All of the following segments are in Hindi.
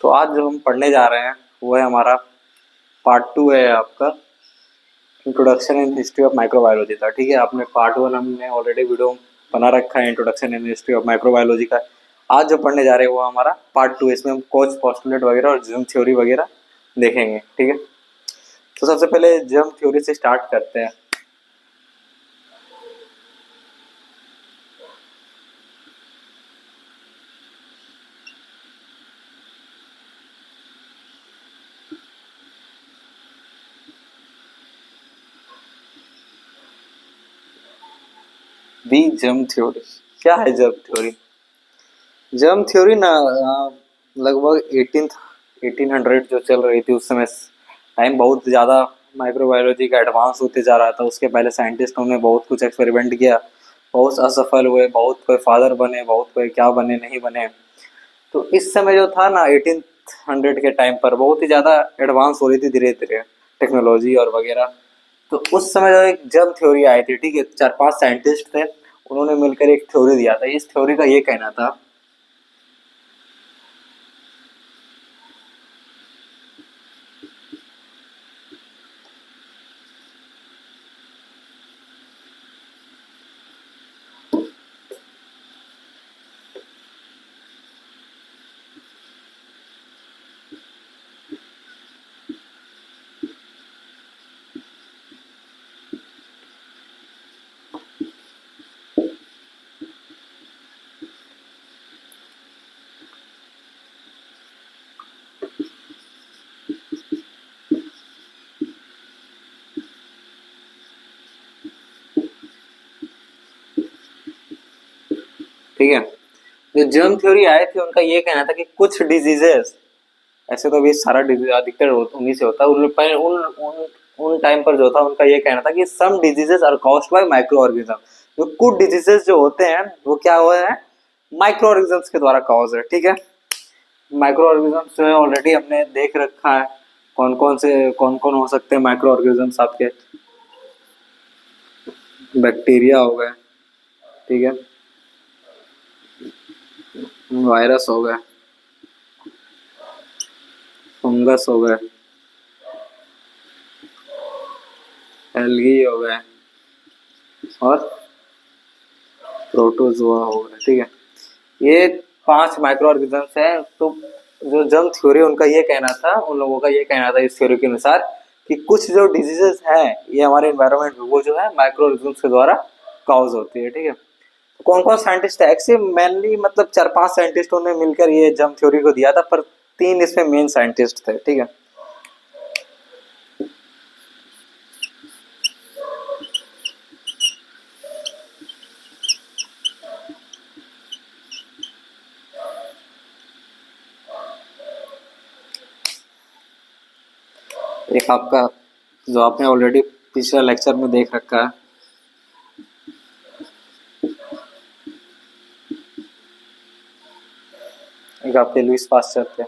तो आज जो हम पढ़ने जा रहे हैं वो है हमारा पार्ट टू है आपका introduction in history of microbiology था। ठीक है, आपने पार्ट वन हमने ऑलरेडी वीडियो बना रखा है introduction in history of microbiology का। आज जो पढ़ने जा रहे हैं वो हमारा पार्ट टू है। इसमें हम कोच पोस्टुलेट वगैरह और जर्म थ्योरी वगैरह देखेंगे। ठीक है, तो सबसे पहले जर्म थ्योरी से स्टार्ट करते हैं। दी जर्म थ्योरी क्या है? जर्म थ्योरी, जर्म थ्योरी ना लगभग 1800 जो चल रही थी उस समय टाइम बहुत ज़्यादा माइक्रोबायोलॉजी का एडवांस होते जा रहा था। उसके पहले साइंटिस्टों ने बहुत कुछ एक्सपेरिमेंट किया, बहुत असफल हुए, बहुत कोई फादर बने, बहुत कोई क्या बने नहीं बने। तो इस समय जो था ना 1800 के टाइम पर बहुत ही ज़्यादा एडवांस हो रही थी धीरे धीरे टेक्नोलॉजी और वगैरह। तो उस समय जो एक जर्म थ्योरी आई थी, ठीक है, 4-5 साइंटिस्ट थे, उन्होंने मिलकर एक थ्योरी दिया था। इस थ्योरी का ये कहना था, ठीक है, जो जर्म थ्योरी आए थे उनका ये कहना था कि कुछ डिजीजेस, ऐसे तो अभी सारा डिजीज अधिकतर उन्हीं से होता है, उन उन उन टाइम पर जो था उनका ये कहना था कि some diseases are caused by microorganism. जो कुछ डिजीजेस जो होते हैं वो क्या हुए हैं, माइक्रो ऑर्गेनिजम्स के द्वारा कॉज है। ठीक है, माइक्रो ऑर्गेनिजम्स जो है ऑलरेडी हमने देख रखा है, कौन कौन हो सकते हैं माइक्रो ऑर्गेनिजम्स आपके। बैक्टीरिया हो गए, ठीक है, वायरस हो गए, फंगस हो गए, एल्गी हो गए और प्रोटोजोआ हो गए। ठीक है, ये 5 माइक्रो ऑर्गेनिजम्स हैं। तो जो जर्म थ्योरी उनका ये कहना था, उन लोगों का ये कहना था इस थ्योरी के अनुसार कि कुछ जो डिजीजेस हैं ये हमारे एनवायरनमेंट में वो जो है माइक्रो ऑर्गेनिजम्स के द्वारा कॉज होती है। ठीक है, तो कौन कौन साइंटिस्ट है? एक्चुअली मेनली मतलब 4-5 साइंटिस्टों ने मिलकर ये जर्म थ्योरी को दिया था, पर 3 इसमें मेन साइंटिस्ट थे। ठीक है, एक आपका जो आपने ऑलरेडी पिछले लेक्चर में देख रखा है, एक आपके लुईस पास्चर थे।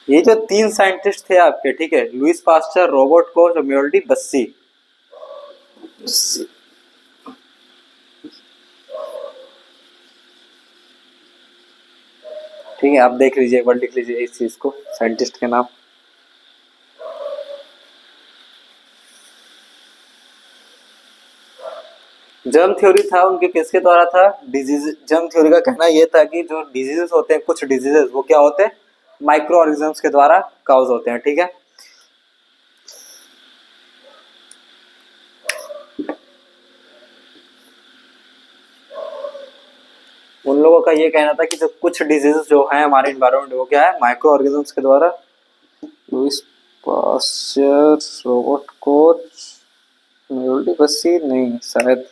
ये जो 3 साइंटिस्ट थे आपके, ठीक है, लुईस पास्चर, रॉबर्ट कोच और मेयोल्डी बस्सी। ठीक है, आप देख लीजिए, एक बार लिख लीजिए इस चीज को, साइंटिस्ट के नाम। जर्म थ्योरी था उनके किसके द्वारा था? डिजीज। जर्म थ्योरी का कहना यह था कि जो डिजीजेस होते हैं, कुछ डिजीजेस वो क्या होते हैं, माइक्रो ऑर्गेनिजम्स के द्वारा काउज होते हैं। ठीक है, उन लोगों का ये कहना था कि जो कुछ डिजीजेस जो है हमारे इन्वायरमेंट वो क्या है, माइक्रो ऑर्गेनिजम्स के द्वारा। लुईस पास्चर, रॉबर्ट कोच, मेयोल्डी बस्सी नहीं शायद,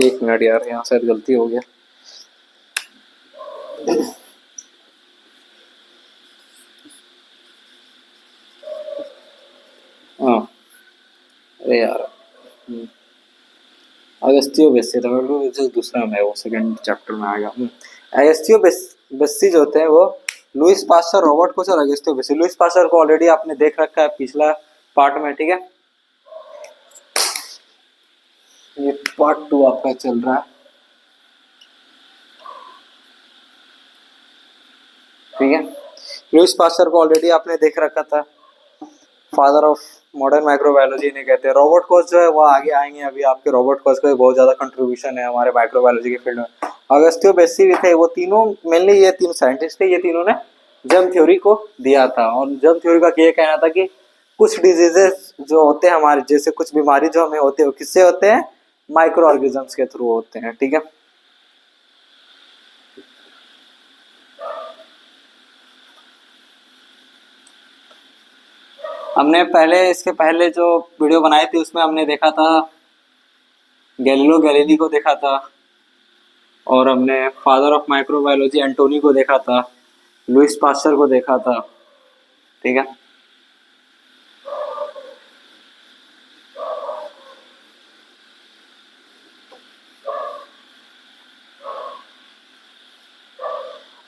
एक मिनट यार, यहाँ शायद गलती हो गया। हाँ, अरे यार, अगस्तियो बेस्सी था, मेरे को जो दूसरा में है वो सेकंड चैप्टर में आएगा। अगस्तियो बेस्सी जो होते हैं वो लुइस पास्टर, रॉबर्ट कोच और अगस्तियो बेस्सी। लुइस पास्टर को ऑलरेडी आपने देख रखा है पिछला पार्ट में, ठीक है। ये पार्ट 2 आपका चल रहा है, ठीक है। लुइस पास्टर को ऑलरेडी आपने देख रखा था, फादर ऑफ मॉडर्न माइक्रोबायोलॉजी इन्हें कहते हैं। रॉबर्ट कोच जो है वो आगे आएंगे, अभी आपके रॉबर्ट कोच का बहुत ज्यादा कंट्रीब्यूशन है हमारे माइक्रोबायोलॉजी के फील्ड में। अगस्तियो बेस्सी भी थे, वो तीनों मेनली ये तीन साइंटिस्ट थे, ये तीनों ने जर्म थ्योरी को दिया था। और जर्म थ्योरी का ये कहना था कि कुछ डिजीजेस जो होते हैं हमारे, जैसे कुछ बीमारी जो हमें होती है वो किससे होते हैं, माइक्रो ऑर्गेनिजम्स के थ्रू होते हैं, ठीक है। हमने पहले इसके पहले जो वीडियो बनाई थी उसमें हमने देखा था गैलीलियो गैलीली को देखा था, और हमने फादर ऑफ माइक्रोबायोलॉजी एंटोनी को देखा था, लुइस पास्टर को देखा था, ठीक है।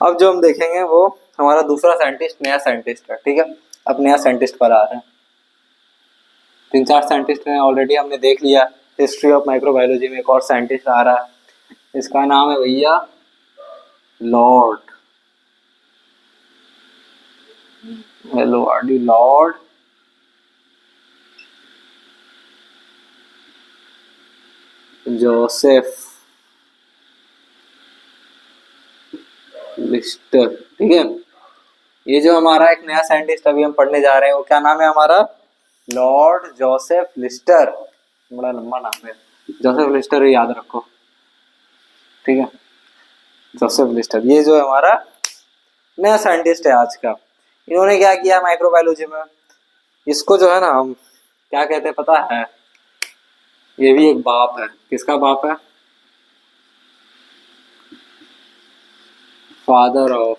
अब जो हम देखेंगे वो हमारा दूसरा साइंटिस्ट, नया साइंटिस्ट है, ठीक है। अब नया साइंटिस्ट पर आ रहे हैं। 3-4 साइंटिस्ट हैं ऑलरेडी हमने देख लिया। हिस्ट्री ऑफ माइक्रोबायोलॉजी में एक और साइंटिस्ट आ रहा है, इसका नाम है भैया Lord, hello R D Lord Joseph Lister, ठीक है। ये जो हमारा एक नया साइंटिस्ट अभी हम पढ़ने जा रहे हैं वो क्या नाम है हमारा, लॉर्ड जोसेफ लिस्टर। बड़ा लंबा नाम है, जोसेफ लिस्टर याद रखो, ठीक है। जोसेफ लिस्टर ये जो हमारा नया साइंटिस्ट है आज का। इन्होंने क्या किया माइक्रोबायोलॉजी में, इसको जो है ना हम क्या कहते हैं पता है, ये भी एक बाप है। किसका बाप है, फादर ऑफ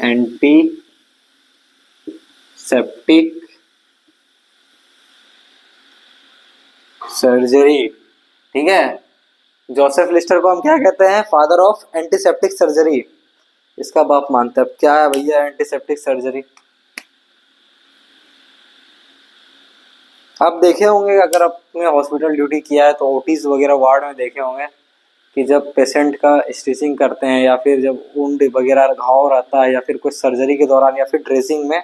एंटीसेप्टिक सर्जरी, ठीक है। जोसेफ लिस्टर को हम क्या कहते हैं, फादर ऑफ एंटीसेप्टिक सर्जरी, इसका बाप मानते हैं। अब क्या है भैया एंटीसेप्टिक सर्जरी, आप देखे होंगे अगर आपने हॉस्पिटल ड्यूटी किया है तो ओटीज वगैरह वार्ड में देखे होंगे कि जब पेशेंट का स्टिचिंग करते हैं या फिर जब वुंड वगैरह घाव रहता है या फिर कुछ सर्जरी के दौरान या फिर ड्रेसिंग में,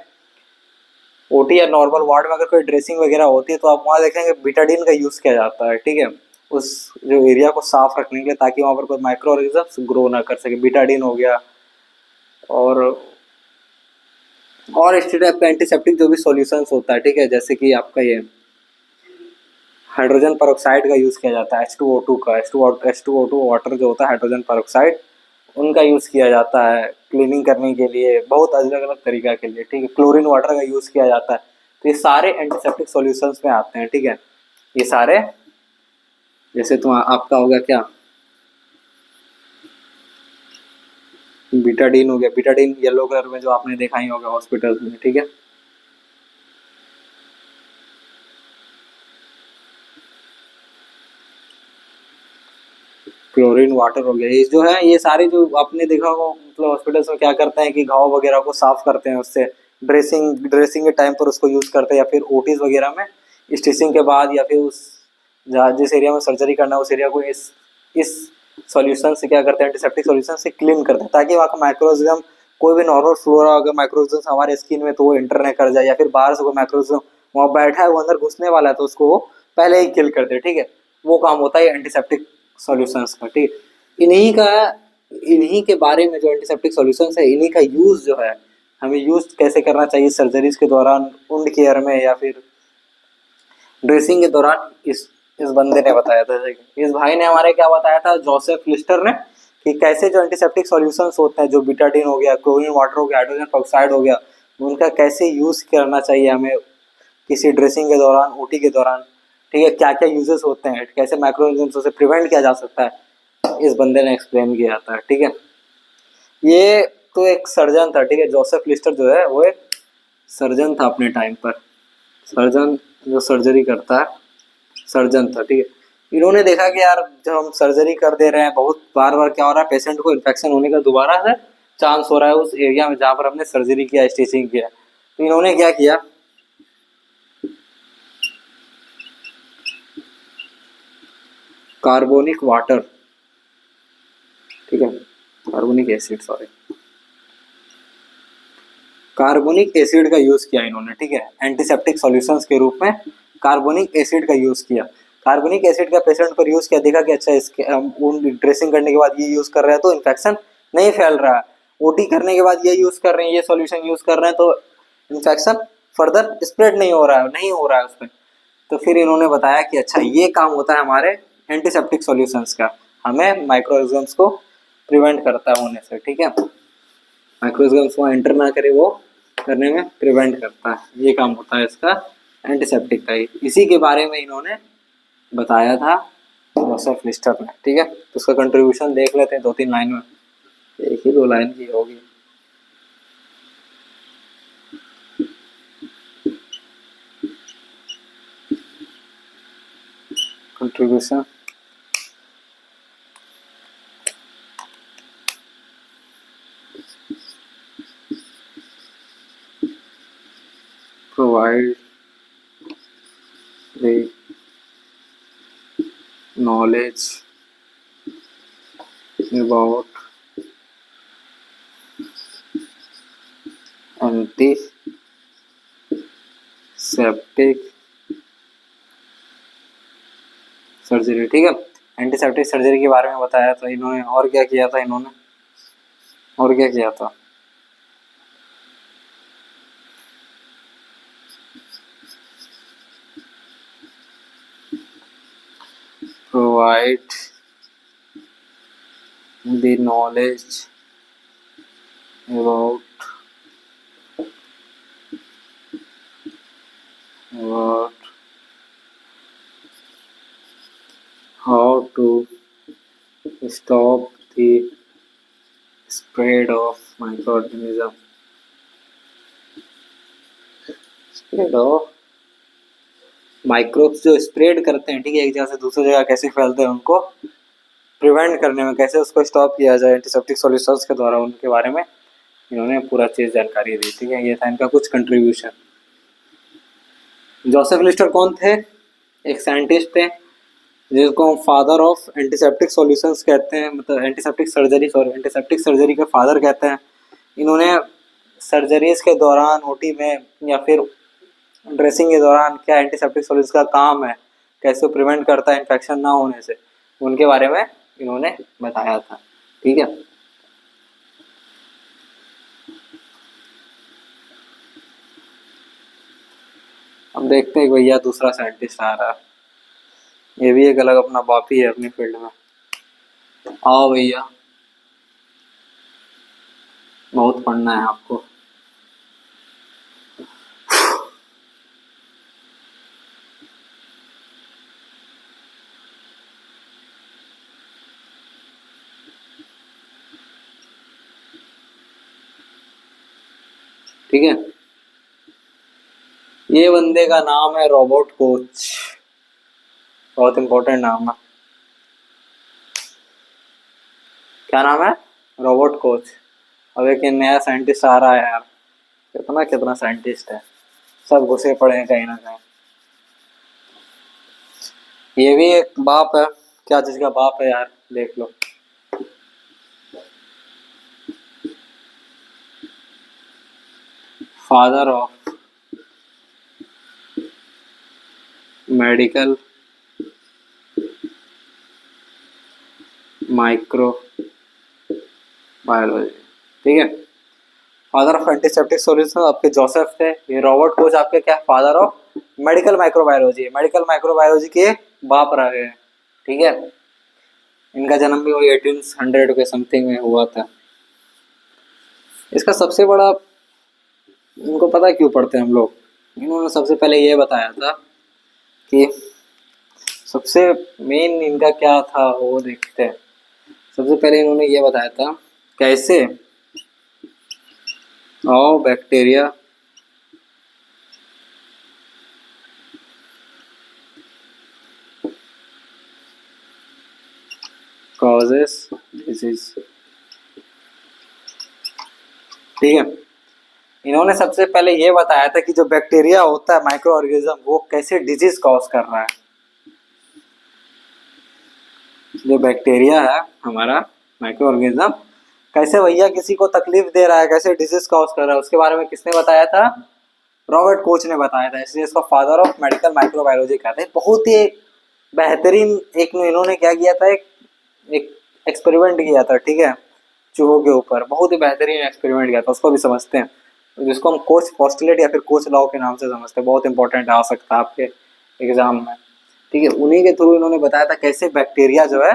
ओटी या नॉर्मल वार्ड में अगर कोई ड्रेसिंग वगैरह होती है तो आप वहाँ देखेंगे बिटाडीन का यूज़ किया जाता है, ठीक है। उस जो एरिया को साफ रखने के लिए, ताकि वहाँ पर कोई माइक्रो ऑर्गेनिजम्स ग्रो ना कर सके, बिटाडीन हो गया। और इस टाइप का एंटीसेप्टिक जो भी सॉल्यूशंस होता है, ठीक है, जैसे कि आपका ये हाइड्रोजन पेरोक्साइड का यूज़ किया जाता है, H2O2 का, H2O2 वाटर जो होता है हाइड्रोजन पेरोक्साइड, उनका यूज़ किया जाता है क्लीनिंग करने के लिए, बहुत अलग अलग तरीका के लिए, ठीक है। क्लोरीन वाटर का यूज़ किया जाता है। तो ये सारे एंटीसेप्टिक सॉल्यूशंस में आते हैं, ठीक है। ये सारे, जैसे तो आपका हो गया क्या, बीटाडीन हो गया, बीटाडीन येलो कलर में जो आपने देखा ही होगा हॉस्पिटल में, ठीक है। क्लोरीन वाटर हो गया, ये जो है ये सारे जो आपने देखा होगा मतलब हॉस्पिटल्स में क्या करते हैं कि घाव वगैरह को साफ करते हैं, उससे ड्रेसिंग के टाइम पर उसको यूज़ करते हैं, या फिर ओटीज वगैरह में स्टिचिंग के बाद, या फिर उस जिस एरिया में सर्जरी करना है उस एरिया को इस सॉल्यूशन से क्या करते हैं, एंटीसेप्टिक सॉल्यूशन से क्लीन करते हैं, ताकि वहाँ का माइक्रोऑर्गेनिज्म, कोई भी नॉर्मल फ्लोरा अगर माइक्रोऑर्गेनिज्म हमारे स्किन में तो वो इंटर न कर जाए, या फिर बाहर से कोई माइक्रोऑर्गेनिज्म वहाँ बैठा है वो अंदर घुसने वाला है तो उसको वो पहले ही किल करते हैं, ठीक है। वो काम होता है एंटीसेप्टिक सॉल्यूशंस का, ठीक है। इन्हीं के बारे में जो एंटीसेप्टिक सॉल्यूशंस है, इन्हीं का यूज़ जो है हमें यूज़ कैसे करना चाहिए सर्जरीज के दौरान, वुंड केयर में, या फिर ड्रेसिंग के दौरान, इस बंदे ने बताया था, इस भाई ने हमारे क्या बताया था, जोसेफ लिस्टर ने, कि कैसे जो एंटीसेप्टिक सॉल्यूशंस होते हैं, जो बिटाडीन हो गया, क्लोरीन वाटर हो गया, हाइड्रोजन पेरोक्साइड हो गया, उनका कैसे यूज़ करना चाहिए हमें किसी ड्रेसिंग के दौरान, ओटी के दौरान, ठीक है। क्या क्या यूजेस होते हैं, कैसे माइक्रोऑर्गेनिज्म से प्रिवेंट किया जा सकता है, इस बंदे ने एक्सप्लेन किया था, ठीक है। ये तो एक सर्जन था, ठीक है, जोसेफ लिस्टर जो है वो एक सर्जन था अपने टाइम पर, सर्जन जो सर्जरी करता है, सर्जन था, ठीक है। इन्होंने देखा कि यार जब हम सर्जरी कर दे रहे हैं, बहुत बार बार क्या हो रहा है, पेशेंट को इन्फेक्शन होने का दोबारा से चांस हो रहा है उस एरिया में जहाँ पर हमने सर्जरी किया, स्टिचिंग किया। तो इन्होंने क्या किया, कार्बोनिक वाटर, ठीक है, carbonic acid, sorry, carbonic acid का यूज किया इन्होंने, ठीक है, एंटीसेप्टिक सॉल्यूशंस के रूप में कार्बोनिक एसिड का यूज किया। कार्बोनिक एसिड का पेशेंट पर यूज किया, देखा कि अच्छा इसके हम ड्रेसिंग करने के बाद ये यूज कर रहे हैं तो इन्फेक्शन नहीं फैल रहा है, ओटी करने के बाद ये यूज कर रहे हैं, ये सॉल्यूशन यूज कर रहे हैं तो इन्फेक्शन फर्दर स्प्रेड नहीं हो रहा है, नहीं हो रहा है उसमें। तो फिर इन्होंने बताया कि अच्छा ये काम होता है हमारे एंटीसेप्टिक सॉल्यूशंस का, हमें माइक्रोऑर्गेनिज्म्स को प्रिवेंट करता है होने से, ठीक है, माइक्रोऑर्गेनिज्म्स को एंटर ना करे वो करने में प्रिवेंट करता है, ये काम होता है इसका एंटीसेप्टिक का ही। इसी के बारे में इन्होंने बताया था जोसेफ लिस्टर ने, ठीक है। तो उसका कंट्रीब्यूशन देख लेते हैं 2-3 लाइन में, एक ही 2 लाइन की होगी। Contribution, provide the knowledge about antiseptic surgery, ठीक है, एंटीसेप्टिक सर्जरी के बारे में बताया था इन्होंने। और क्या किया था इन्होंने, और क्या किया था, provide the knowledge about how to stop the spread of microorganism, spread of microbes जो स्प्रेड करते हैं, ठीक है, एक जगह से दूसरी जगह कैसे फैलते हैं, उनको प्रिवेंट करने में कैसे उसको स्टॉप किया जाए एंटीसेप्टिक सॉल्यूशंस के द्वारा, उनके बारे में इन्होंने पूरा चीज जानकारी दी, ठीक है। ये था इनका कुछ कंट्रीब्यूशन। जोसेफ लिस्टर कौन थे, एक साइंटिस्ट थे जिसको हम फादर ऑफ एंटीसेप्टिक सॉल्यूशंस कहते हैं, मतलब antiseptic surgery, sorry antiseptic surgery के फादर कहते हैं। इन्होंने सर्जरीज के दौरान, ओटी में या फिर ड्रेसिंग के दौरान क्या एंटीसेप्टिक सॉल्यूशंस का काम है, कैसे प्रिवेंट करता है इन्फेक्शन ना होने से, उनके बारे में इन्होंने बताया था, ठीक है। अब देखते हैं भैया दूसरा साइंटिस्ट आ रहा है, ये भी एक अलग अपना बाप ही है अपनी फील्ड में। आओ भैया, बहुत पढ़ना है आपको। ठीक है, ये बंदे का नाम है रॉबर्ट कोच, बहुत इंपॉर्टेंट नाम है। क्या नाम है, रॉबर्ट कोच। अब एक नया साइंटिस्ट आ रहा है यार, कितना कितना साइंटिस्ट है, सब घुसे पड़े हैं कहीं ना कहीं। ये भी एक बाप है, क्या चीज का बाप है यार, देख लो। Father of medical micro biology, ठीक है, फादर ऑफ एंटीसेप्टिक सॉल्यूशन आपके जोसेफ थे। ये रॉबर्ट कोच आपके क्या, father of medical microbiology, medical microbiology के बाप रहे हैं, ठीक है। इनका जन्म भी वही 1800 के समथिंग में हुआ था। इसका सबसे बड़ा, इनको पता क्यों पढ़ते हैं हम लोग, इन्होंने सबसे पहले ये बताया था कि सबसे मेन इनका क्या था वो देखते हैं। सबसे पहले इन्होंने ये बताया था कैसे और बैक्टीरिया कॉजेस डिजीज। ठीक है, इन्होंने सबसे पहले ये बताया था कि जो बैक्टीरिया होता है माइक्रो ऑर्गेनिज्म वो कैसे डिजीज कॉज कर रहा है। जो बैक्टीरिया है हमारा माइक्रो ऑर्गेनिज्म कैसे भैया किसी को तकलीफ दे रहा है, कैसे डिजीज कॉज कर रहा है, उसके बारे में किसने बताया था? रॉबर्ट कोच ने बताया था, इसलिए इसको फादर ऑफ मेडिकल माइक्रोबायोलॉजी कहते हैं। बहुत ही बेहतरीन एक इन्होंने क्या किया था, एक एक्सपेरिमेंट किया था, ठीक है, चूहों के ऊपर। बहुत ही बेहतरीन एक्सपेरिमेंट किया था, उसको भी समझते हैं, जिसको हम कोच पोस्टुलेट या फिर कोच लॉ के नाम से समझते हैं। बहुत इंपॉर्टेंट आ सकता है आपके एग्जाम में। ठीक है, उन्हीं के थ्रू इन्होंने बताया था कैसे बैक्टीरिया जो है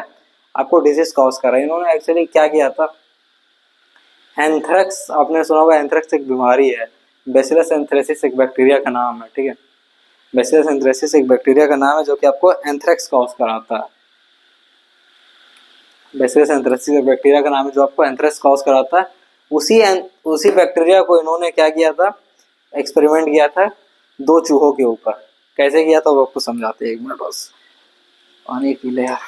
आपको डिजीज कॉज कर रहा है। इन्होंने एक्चुअली क्या किया था, एंथ्रेक्स, आपने सुना होगा, एंथ्रेक्स एक बीमारी है। बेसिलस एंथ्रेसिस एक बैक्टीरिया का नाम है। ठीक है, बेसिलस एंथ्रेसिस एक बैक्टीरिया का नाम है जो कि आपको एंथ्रेक्स कॉज कराता है। बेसिलस एंथ्रेसिस एक बैक्टीरिया का नाम है जो आपको एंथ्रेक्स कॉज कराता है। उसी बैक्टीरिया को इन्होंने क्या किया था, एक्सपेरिमेंट किया था दो चूहों के ऊपर। कैसे किया था वो आपको समझाते हैं, एक मिनट बस पानी पी ले यार।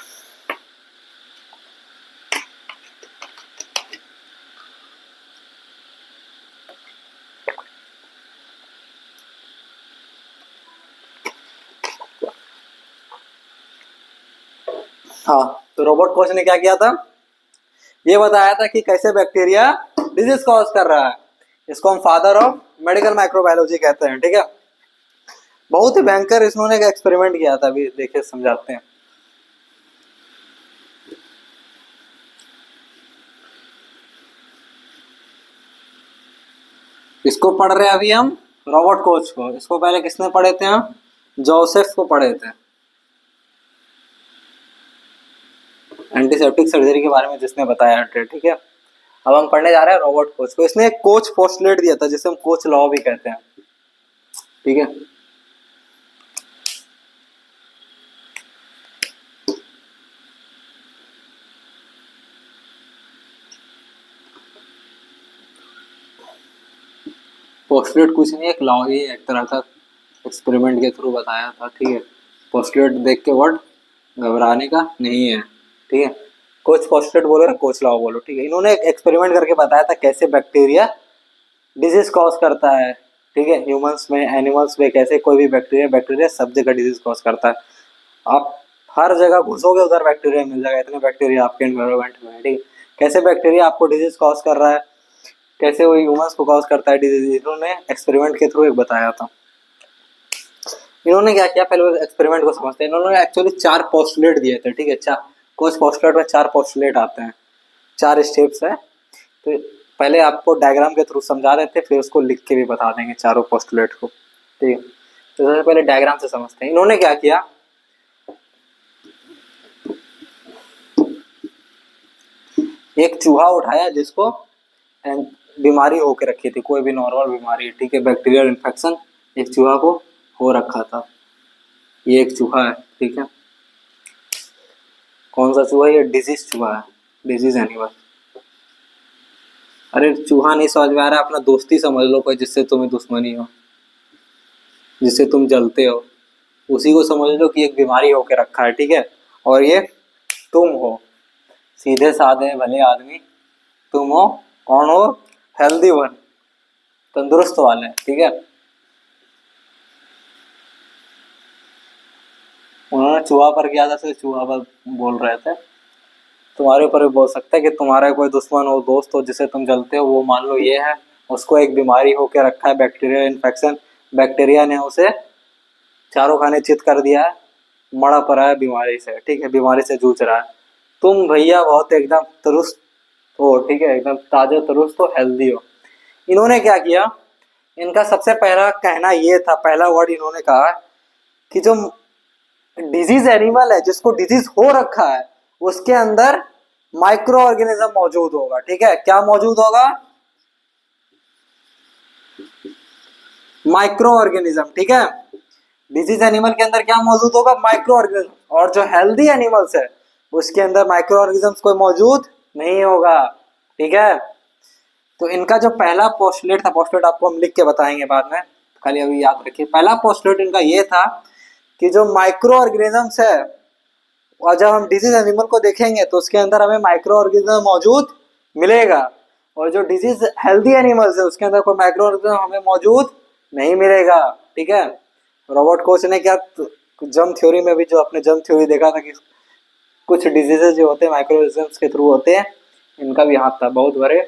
हाँ, तो रोबोट कोच ने क्या किया था, ये बताया था कि कैसे बैक्टीरिया डिजीज कॉज कर रहा है। इसको हम फादर ऑफ मेडिकल माइक्रोबायोलॉजी कहते हैं। ठीक है, बहुत ही भयंकर इन्होंने एक एक्सपेरिमेंट किया था, अभी देखिए समझाते हैं। इसको पढ़ रहे हैं अभी हम रॉबर्ट कोच को। इसको पहले किसने पढ़े थे हम? जोसेफ को पढ़े थे, एंटीसेप्टिक सर्जरी के बारे में जिसने बताया था। ठीक है, अब हम पढ़ने जा रहे हैं रॉबर्ट कोच को। इसने एक कोच पोस्टुलेट दिया था जिसे हम कोच लॉ भी कहते हैं। ठीक है, पोस्टुलेट कुछ नहीं, एक लॉ ही एक तरह का एक्सपेरिमेंट के थ्रू बताया था। ठीक है, पोस्टुलेट देख के वर्ड घबराने का नहीं है। ठीक है, कोच पोस्टुलेट बोलो या कोच लॉ बोलो। ठीक है, इन्होंने एक एक्सपेरिमेंट करके बताया था कैसे बैक्टीरिया डिजीज कॉज करता है। ठीक है, ह्यूमंस में, एनिमल्स में, कैसे कोई भी बैक्टीरिया बैक्टीरिया सब जगह डिजीज कॉज करता है। आप हर जगह घुसोगे उधर बैक्टीरिया मिल जाएगा, इतने बैक्टीरिया आपके एनवायरमेंट में है। ठीक है, कैसे बैक्टीरिया आपको डिजीज कॉज कर रहा है, कैसे वो ह्यूमंस को कॉज करता है डिजीज, इन्होंने एक्सपेरिमेंट के थ्रू एक बताया था। इन्होंने क्या किया, पहले एक्सपेरिमेंट को समझते हैं। इन्होंने एक्चुअली 4 पोस्टुलेट दिए थे। ठीक है, कुछ पोस्टुलेट में 4 पोस्टुलेट आते हैं, 4 स्टेप्स है। तो पहले आपको डायग्राम के थ्रू समझा देते, फिर उसको लिख के भी बता देंगे चारों पोस्टुलेट को। ठीक है, तो सबसे पहले डायग्राम से समझते हैं। इन्होंने क्या किया, एक चूहा उठाया जिसको बीमारी होके रखी थी, कोई भी नॉर्मल बीमारी। ठीक है, बैक्टीरियल इन्फेक्शन एक चूहा को हो रखा था। ये एक चूहा है। ठीक है, कौन सा चूहा? ये डिजीज चूहा है, डिजीज एनिमल। अरे चूहा नहीं समझ में आ रहा, अपना दोस्ती समझ लो, कोई जिससे तुम्हें दुश्मनी हो, जिससे तुम जलते हो, उसी को समझ लो कि एक बीमारी होके रखा है। ठीक है, और ये तुम हो, सीधे साधे भले आदमी तुम हो। कौन हो? हेल्दी वन, तंदुरुस्त वाले। ठीक है, उन्होंने चूहा पर किया था, तो चूहा पर बोल रहे थे। तुम्हारे ऊपर भी बोल सकता है कि तुम्हारा कोई दुश्मन हो, दोस्त हो, जिसे तुम जलते हो, वो मान लो ये है, उसको एक बीमारी होके रखा है, बैक्टीरियल इन्फेक्शन। बैक्टीरिया ने उसे चारों खाने चित कर दिया है, मरा पड़ा है बीमारी से। ठीक है, बीमारी से जूझ रहा है। तुम भैया बहुत एकदम तरुस्त हो। ठीक है, एकदम ताजा तरुस्त हो, हेल्दी हो। इन्होंने क्या किया, इनका सबसे पहला कहना ये था, पहला वर्ड इन्होंने कहा कि जो डिजीज एनिमल है, जिसको डिजीज हो रखा है, उसके अंदर माइक्रो ऑर्गेनिज्म मौजूद होगा। ठीक है, क्या मौजूद होगा? Micro organism. ठीक है, डिजीज एनिमल के अंदर क्या मौजूद होगा? Micro organism. और जो हेल्दी एनिमल्स है उसके अंदर माइक्रो ऑर्गेनिज्म कोई मौजूद नहीं होगा। ठीक है, तो इनका जो पहला पोस्टुलेट था, पोस्टुलेट आपको हम लिख के बताएंगे बाद में, खाली अभी याद रखिए। पहला पोस्टुलेट इनका ये था कि जो माइक्रो ऑर्गेनिजम्स है, और जब हम डिजीज एनिमल को देखेंगे तो उसके अंदर हमें माइक्रो ऑर्गेनिज्म मौजूद मिलेगा, और जो डिजीज हेल्दी एनिमल्स है उसके अंदर कोई माइक्रो ऑर्गेनिज्म हमें मौजूद नहीं मिलेगा। ठीक है, रॉबर्ट कोच ने क्या जर्म थ्योरी में भी, जो अपने जर्म थ्योरी देखा था कि कुछ डिजीजेस जो होते हैं माइक्रो ऑर्गेनिजम्स के थ्रू होते हैं, इनका भी हाथ था। बहुत बड़े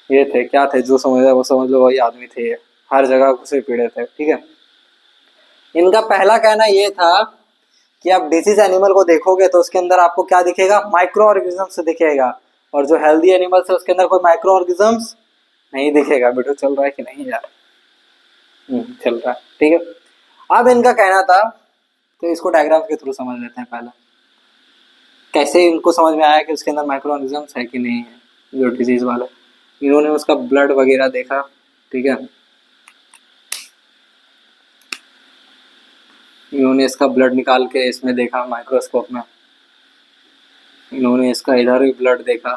ये थे, क्या थे, जो समझ वो समझ लो वही आदमी थे ये, हर जगह से पीड़ित थे। ठीक है, इनका पहला कहना ये था कि आप डिजीज एनिमल को देखोगे तो उसके अंदर आपको क्या दिखेगा, माइक्रो ऑर्गेनिजम्स दिखेगा, और जो हेल्दी एनिमल्स है उसके अंदर कोई माइक्रो ऑर्गेनिजम्स नहीं दिखेगा। वीडियो चल रहा है कि नहीं यार? चल रहा है, ठीक है। अब इनका कहना था, तो इसको डायग्राम के थ्रू समझ लेते हैं पहले, कैसे इनको समझ में आया कि उसके अंदर माइक्रो ऑर्गेनिजम्स है कि नहीं है जो डिजीज वाला। इन्होंने उसका ब्लड वगैरह देखा, ठीक है, इन्होंने इसका ब्लड निकाल के इसमें देखा माइक्रोस्कोप में, इन्होंने इसका इधर भी ब्लड देखा,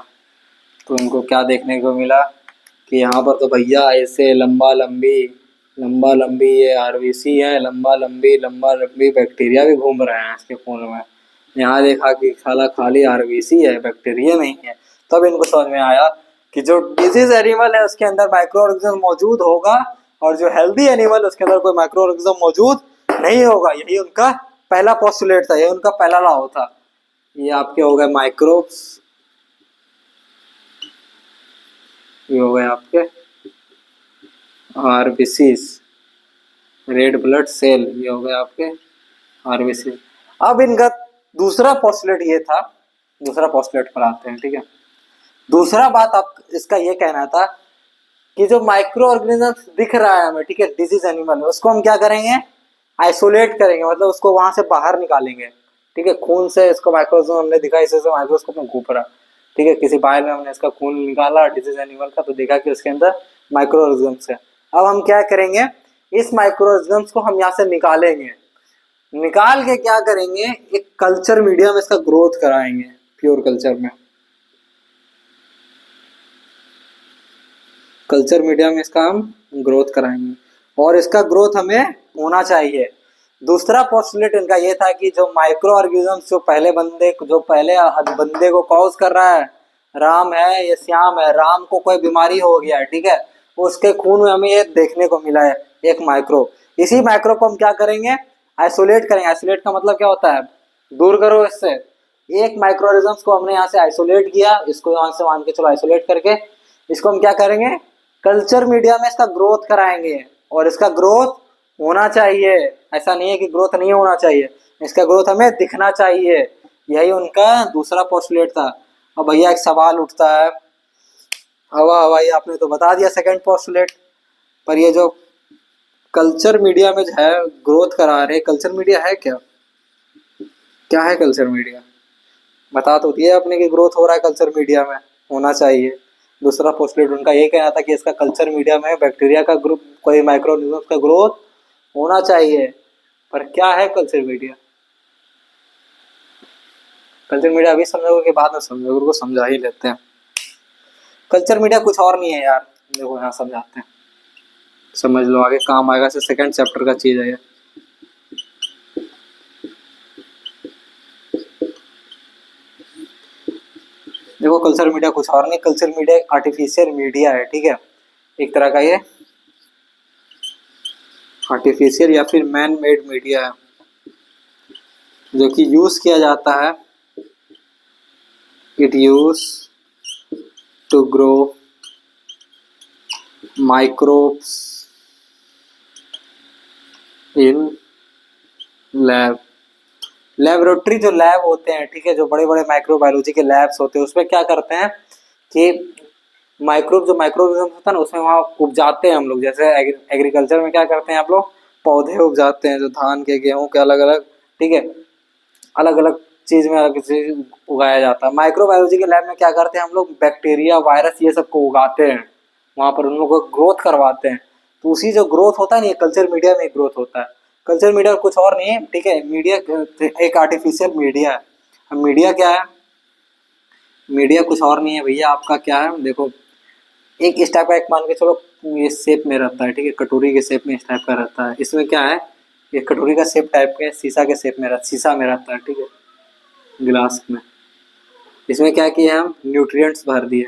तो इनको क्या देखने को मिला कि यहाँ पर तो भैया ऐसे लंबा लंबी ये आरबीसी है, लंबा लंबी बैक्टीरिया भी घूम रहे हैं इसके खून में। यहाँ देखा कि खाला खाली आरबीसी है, बैक्टीरिया नहीं है। तब इनको समझ में आया कि जो डिजीज एनिमल है उसके अंदर माइक्रो ऑर्गेनिज्म मौजूद होगा, और जो हेल्दी एनिमल उसके अंदर कोई माइक्रो ऑर्गेनिज्म मौजूद नहीं होगा। यही उनका पहला पोस्टुलेट था, यही उनका पहला लॉ था। ये आपके हो गए माइक्रोब्स, ये हो गए आपके आरबीसीज, रेड ब्लड सेल, ये हो गए आपके आरबीसी। अब इनका दूसरा पोस्टुलेट ये था, दूसरा पोस्टुलेट पर आते हैं। ठीक है, दूसरा बात आप इसका ये कहना था कि जो माइक्रो ऑर्गेनिज्म दिख रहा है हमें, ठीक है, डिजीज एनिमल है, उसको हम क्या करेंगे, आइसोलेट करेंगे, मतलब उसको वहां से बाहर निकालेंगे। ठीक है, खून से इसको माइक्रोस्कोप हमने दिखा, इसे माइक्रोस्कोप में घूप रहा, ठीक है, किसी बाहर में हमने इसका खून निकाला डिजीज एनिमल का, तो देखा कि उसके अंदर माइक्रो ऑर्गेनिजम्स है। अब हम क्या करेंगे, इस माइक्रो ऑर्गेनिजम्स को हम यहाँ से निकालेंगे, निकाल के क्या करेंगे, एक कल्चर मीडिया में इसका ग्रोथ कराएंगे, प्योर कल्चर में, कल्चर मीडिया में इसका हम ग्रोथ कराएंगे, और इसका ग्रोथ हमें होना चाहिए। दूसरा पोस्टुलेट इनका ये था कि जो माइक्रो ऑर्गेनिजम्स जो पहले बंदे को कॉज कर रहा है, राम है या श्याम है, राम को कोई बीमारी हो गया है, ठीक है, उसके खून में हमें ये देखने को मिला है, एक माइक्रो। इसी माइक्रो को हम क्या करेंगे, आइसोलेट करेंगे। आइसोलेट का मतलब क्या होता है, दूर करो इससे। एक माइक्रो ऑर्गेनिजम्स को हमने यहाँ से आइसोलेट किया, इसको यहाँ से मान के चलो आइसोलेट करके, इसको हम क्या करेंगे, कल्चर मीडिया में इसका ग्रोथ कराएंगे, और इसका ग्रोथ होना चाहिए। ऐसा नहीं है कि ग्रोथ नहीं होना चाहिए, इसका ग्रोथ हमें दिखना चाहिए। यही उनका दूसरा पोस्टुलेट था। अब भैया एक सवाल उठता है, हवा हवाई आपने तो बता दिया सेकंड पोस्टुलेट, पर ये जो कल्चर मीडिया में जो है ग्रोथ करा रहे, कल्चर मीडिया है क्या, क्या है कल्चर मीडिया? बता तो दिया आपने कि ग्रोथ हो रहा है कल्चर मीडिया में, होना चाहिए। दूसरा पोस्टुलेट उनका ये कहना था कि इसका कल्चर मीडिया में बैक्टीरिया का ग्रुप, कोई माइक्रो ऑर्गेनिज्म का ग्रोथ होना चाहिए। पर क्या है कल्चर मीडिया? कल्चर मीडिया अभी समझोगे कि बाद में समझोगे, उनको समझा ही लेते हैं। कल्चर मीडिया कुछ और नहीं है यार, देखो यहाँ समझाते हैं, समझ लो, आगे काम आएगा। सेकंड चैप्टर का चीज है ये। देखो कल्चर मीडिया कुछ और नहीं, कल्चर मीडिया एक आर्टिफिशियल मीडिया है, ठीक है, एक तरह का ये आर्टिफिशियल या फिर मैन मेड मीडिया है, जो कि यूज किया जाता है, it use to grow microbes in lab. Laboratory जो लैब होते हैं, ठीक है, जो बड़े बड़े माइक्रोबायोलॉजी के लैब्स होते हैं, उसमें क्या करते हैं कि जो माइक्रोऑर्गेनिज्म होता है ना, उसमें वहाँ उपजाते हैं हम लोग। जैसे एग्रीकल्चर में क्या करते हैं आप लोग, पौधे उपजाते हैं, जो धान के गेहूं के अलग अलग, ठीक है, अलग अलग चीज में अलग चीज उगाया जाता है। माइक्रोबायोलॉजी के लैब में क्या करते हैं हम लोग, बैक्टीरिया वायरस ये सब को उगाते हैं, वहाँ पर उन लोगों को ग्रोथ करवाते हैं। तो उसी जो ग्रोथ होता है ना, ये कल्चर मीडिया में ग्रोथ होता है। कल्चर मीडिया कुछ और नहीं है, ठीक है, मीडिया एक आर्टिफिशियल मीडिया है। अब मीडिया क्या है, मीडिया कुछ और नहीं है भैया, आपका क्या है, देखो एक इस टाइप का, एक मान के चलो ये शेप में रहता है, ठीक है, कटोरी के शेप में इस टाइप का रहता है। इसमें क्या है, ये कटोरी का शेप टाइप के शीशा के शेप में रहता, शीशा में रहता है, ठीक है, गिलास में। इसमें क्या किया, हम न्यूट्रिएंट्स भर दिए।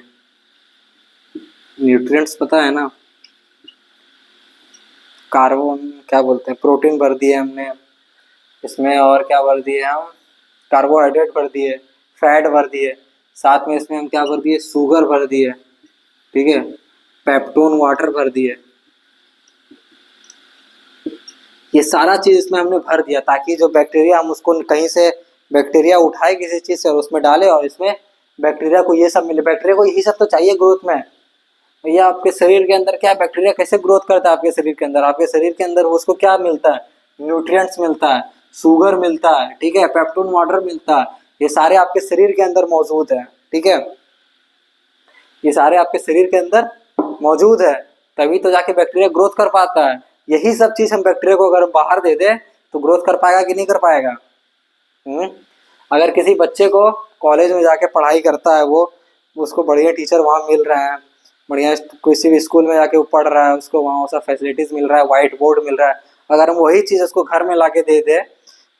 न्यूट्रिएंट्स पता है ना, कार्बन क्या बोलते हैं, प्रोटीन भर दिए हमने इसमें, और क्या भर दिए हम, कार्बोहाइड्रेट भर दिए, फैट भर दिए, साथ में इसमें हम क्या भर दिए, शुगर भर दिए, ठीक है, पेप्टोन वाटर भर दिए। ये सारा चीज इसमें हमने भर दिया ताकि जो बैक्टीरिया, हम उसको कहीं से बैक्टीरिया उठाए किसी चीज से और उसमें डाले, और इसमें बैक्टीरिया को ये सब मिले। बैक्टीरिया को यही सब तो चाहिए ग्रोथ में। भैया आपके शरीर के अंदर क्या, बैक्टीरिया कैसे ग्रोथ करता है आपके शरीर के अंदर, आपके शरीर के अंदर उसको क्या मिलता है, न्यूट्रिएंट्स मिलता है, शुगर मिलता है, ठीक है, पेप्टोन वाटर मिलता है। ये सारे आपके शरीर के अंदर मौजूद है, ठीक है, ये सारे आपके शरीर के अंदर मौजूद है, तभी तो जाके बैक्टीरिया ग्रोथ कर पाता है। यही सब चीज हम बैक्टीरिया को अगर बाहर दे दे तो ग्रोथ कर पाएगा कि नहीं कर पाएगा। हम्म। अगर किसी बच्चे को कॉलेज में जाके पढ़ाई करता है, वो उसको बढ़िया टीचर वहाँ मिल रहे हैं, बढ़िया किसी भी स्कूल में जाके वो पढ़ रहा है, उसको वहाँ सब फैसिलिटीज मिल रहा है, वाइट बोर्ड मिल रहा है, अगर हम वही चीज़ उसको घर में ला के दे दे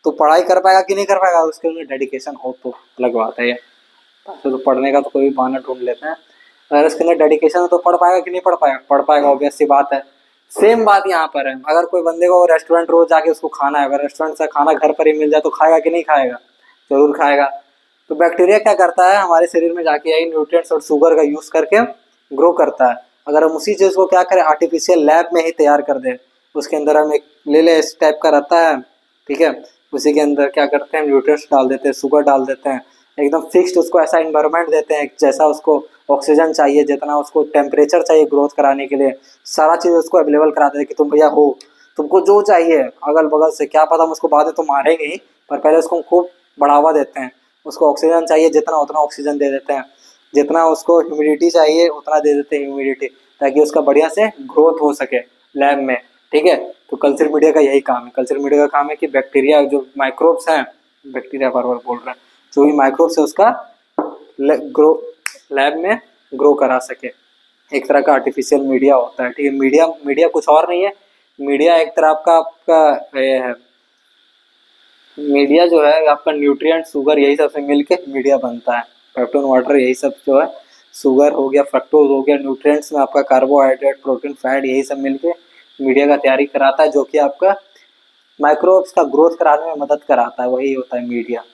तो पढ़ाई कर पाएगा कि नहीं कर पाएगा। उसके लिए डेडिकेशन हो तो अलग बात है, ये तो पढ़ने का तो कोई भी बहाना ढूंढ लेते हैं। अगर उसके अंदर डेडिकेशन है तो पढ़ पाएगा कि नहीं पढ़ पाएगा, पढ़ पाएगा, ऑब्वियस सी बात है। सेम बात यहाँ पर है, अगर कोई बंदे को रेस्टोरेंट रोज जाके उसको खाना है, अगर रेस्टोरेंट से खाना घर पर ही मिल जाए तो खाएगा कि नहीं खाएगा, जरूर खाएगा। तो बैक्टीरिया क्या करता है, हमारे शरीर में जाके यही न्यूट्रिएंट्स और शुगर का यूज करके ग्रो करता है। अगर हम उसी चीज को क्या करें, आर्टिफिशियल लैब में ही तैयार कर दे, उसके अंदर हम एक ले ले इस टाइप का रहता है, ठीक है, उसी के अंदर क्या करते हैं, न्यूट्रिएंट्स डाल देते हैं, शुगर डाल देते हैं, एकदम फिक्स्ड उसको ऐसा इन्वायरमेंट देते हैं जैसा उसको ऑक्सीजन चाहिए, जितना उसको टेम्परेचर चाहिए ग्रोथ कराने के लिए, सारा चीज़ उसको अवेलेबल करा देते हैं कि तुम भैया हो, तुमको जो चाहिए अगल बगल से, क्या पता हम उसको बाद में तो मारेंगे ही, पर पहले उसको खूब बढ़ावा देते हैं। उसको ऑक्सीजन चाहिए जितना, उतना ऑक्सीजन दे देते हैं, जितना उसको ह्यूमिडिटी चाहिए उतना दे देते हैं ह्यूमिडिटी, ताकि उसका बढ़िया से ग्रोथ हो सके लैब में, ठीक है। तो कल्चर मीडिया का यही काम है, कल्चर मीडिया का काम है कि बैक्टीरिया जो माइक्रोब्स हैं, बैक्टीरिया बार बार बोल रहे हैं, जो भी माइक्रोब्स है उसका ग्रो लैब में ग्रो करा सके। एक तरह का आर्टिफिशियल मीडिया होता है, ठीक है। मीडिया मीडिया कुछ और नहीं है, मीडिया एक तरह का आपका ये है, मीडिया जो है आपका न्यूट्रिएंट शुगर यही सब से मिलके मीडिया बनता है, पेप्टोन वाटर यही सब जो है, शुगर हो गया, फ्रक्टोज हो गया, न्यूट्रिएंट्स में आपका कार्बोहाइड्रेट, प्रोटीन, फैट, यही सब मिलके मीडिया का तैयारी कराता है, जो कि आपका माइक्रोब्स का ग्रोथ कराने में मदद कराता है, वही होता है मीडिया,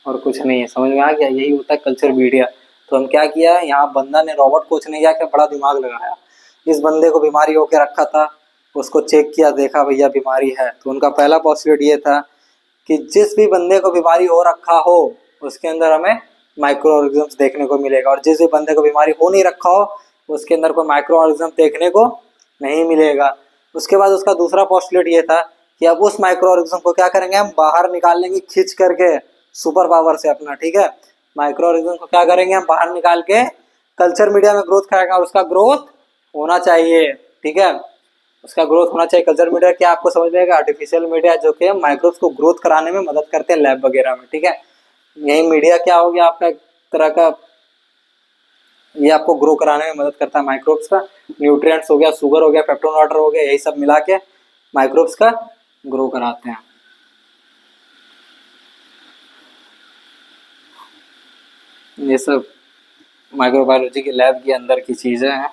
और कुछ नहीं है। समझ में आ गया, यही होता है कल्चर मीडिया। तो हम क्या किया, यहाँ बंदा ने, रॉबर्ट कोच ने क्या किया, बड़ा दिमाग लगाया, इस बंदे को बीमारी होकर रखा था, उसको चेक किया, देखा भैया बीमारी है, तो उनका पहला पॉस्टुलेट ये था कि जिस भी बंदे को बीमारी हो रखा हो उसके अंदर हमें माइक्रो ऑर्गेनिज्म देखने को मिलेगा, और जिस भी बंदे को बीमारी हो नहीं रखा हो उसके अंदर कोई माइक्रो ऑर्गेनिज्म देखने को नहीं मिलेगा। उसके बाद उसका दूसरा पोस्टुलेट ये था कि अब उस माइक्रो ऑर्गेनिज्म को क्या करेंगे, हम बाहर निकाल लेंगे खींच करके सुपर पावर से अपना, ठीक है। माइक्रो ऑर्गेनिज्म को क्या करेंगे, हम बाहर निकाल के कल्चर मीडिया में ग्रोथ कराएंगे, और उसका ग्रोथ होना चाहिए, ठीक है, उसका ग्रोथ होना चाहिए। कल्चर मीडिया क्या आपको समझ में आएगा, आर्टिफिशियल मीडिया जो कि माइक्रोब्स को ग्रोथ कराने में मदद करते हैं लैब वगैरह में, ठीक है। यही मीडिया क्या हो गया आपका, एक तरह का ये आपको ग्रो कराने में मदद करता है माइक्रोब्स का, न्यूट्रिएंट्स हो गया, शुगर हो गया, पेप्टोन वाटर हो गया, यही सब मिला के माइक्रोब्स का ग्रो कराते हैं। ये सब माइक्रोबायोलॉजी के लैब के अंदर की चीजें हैं।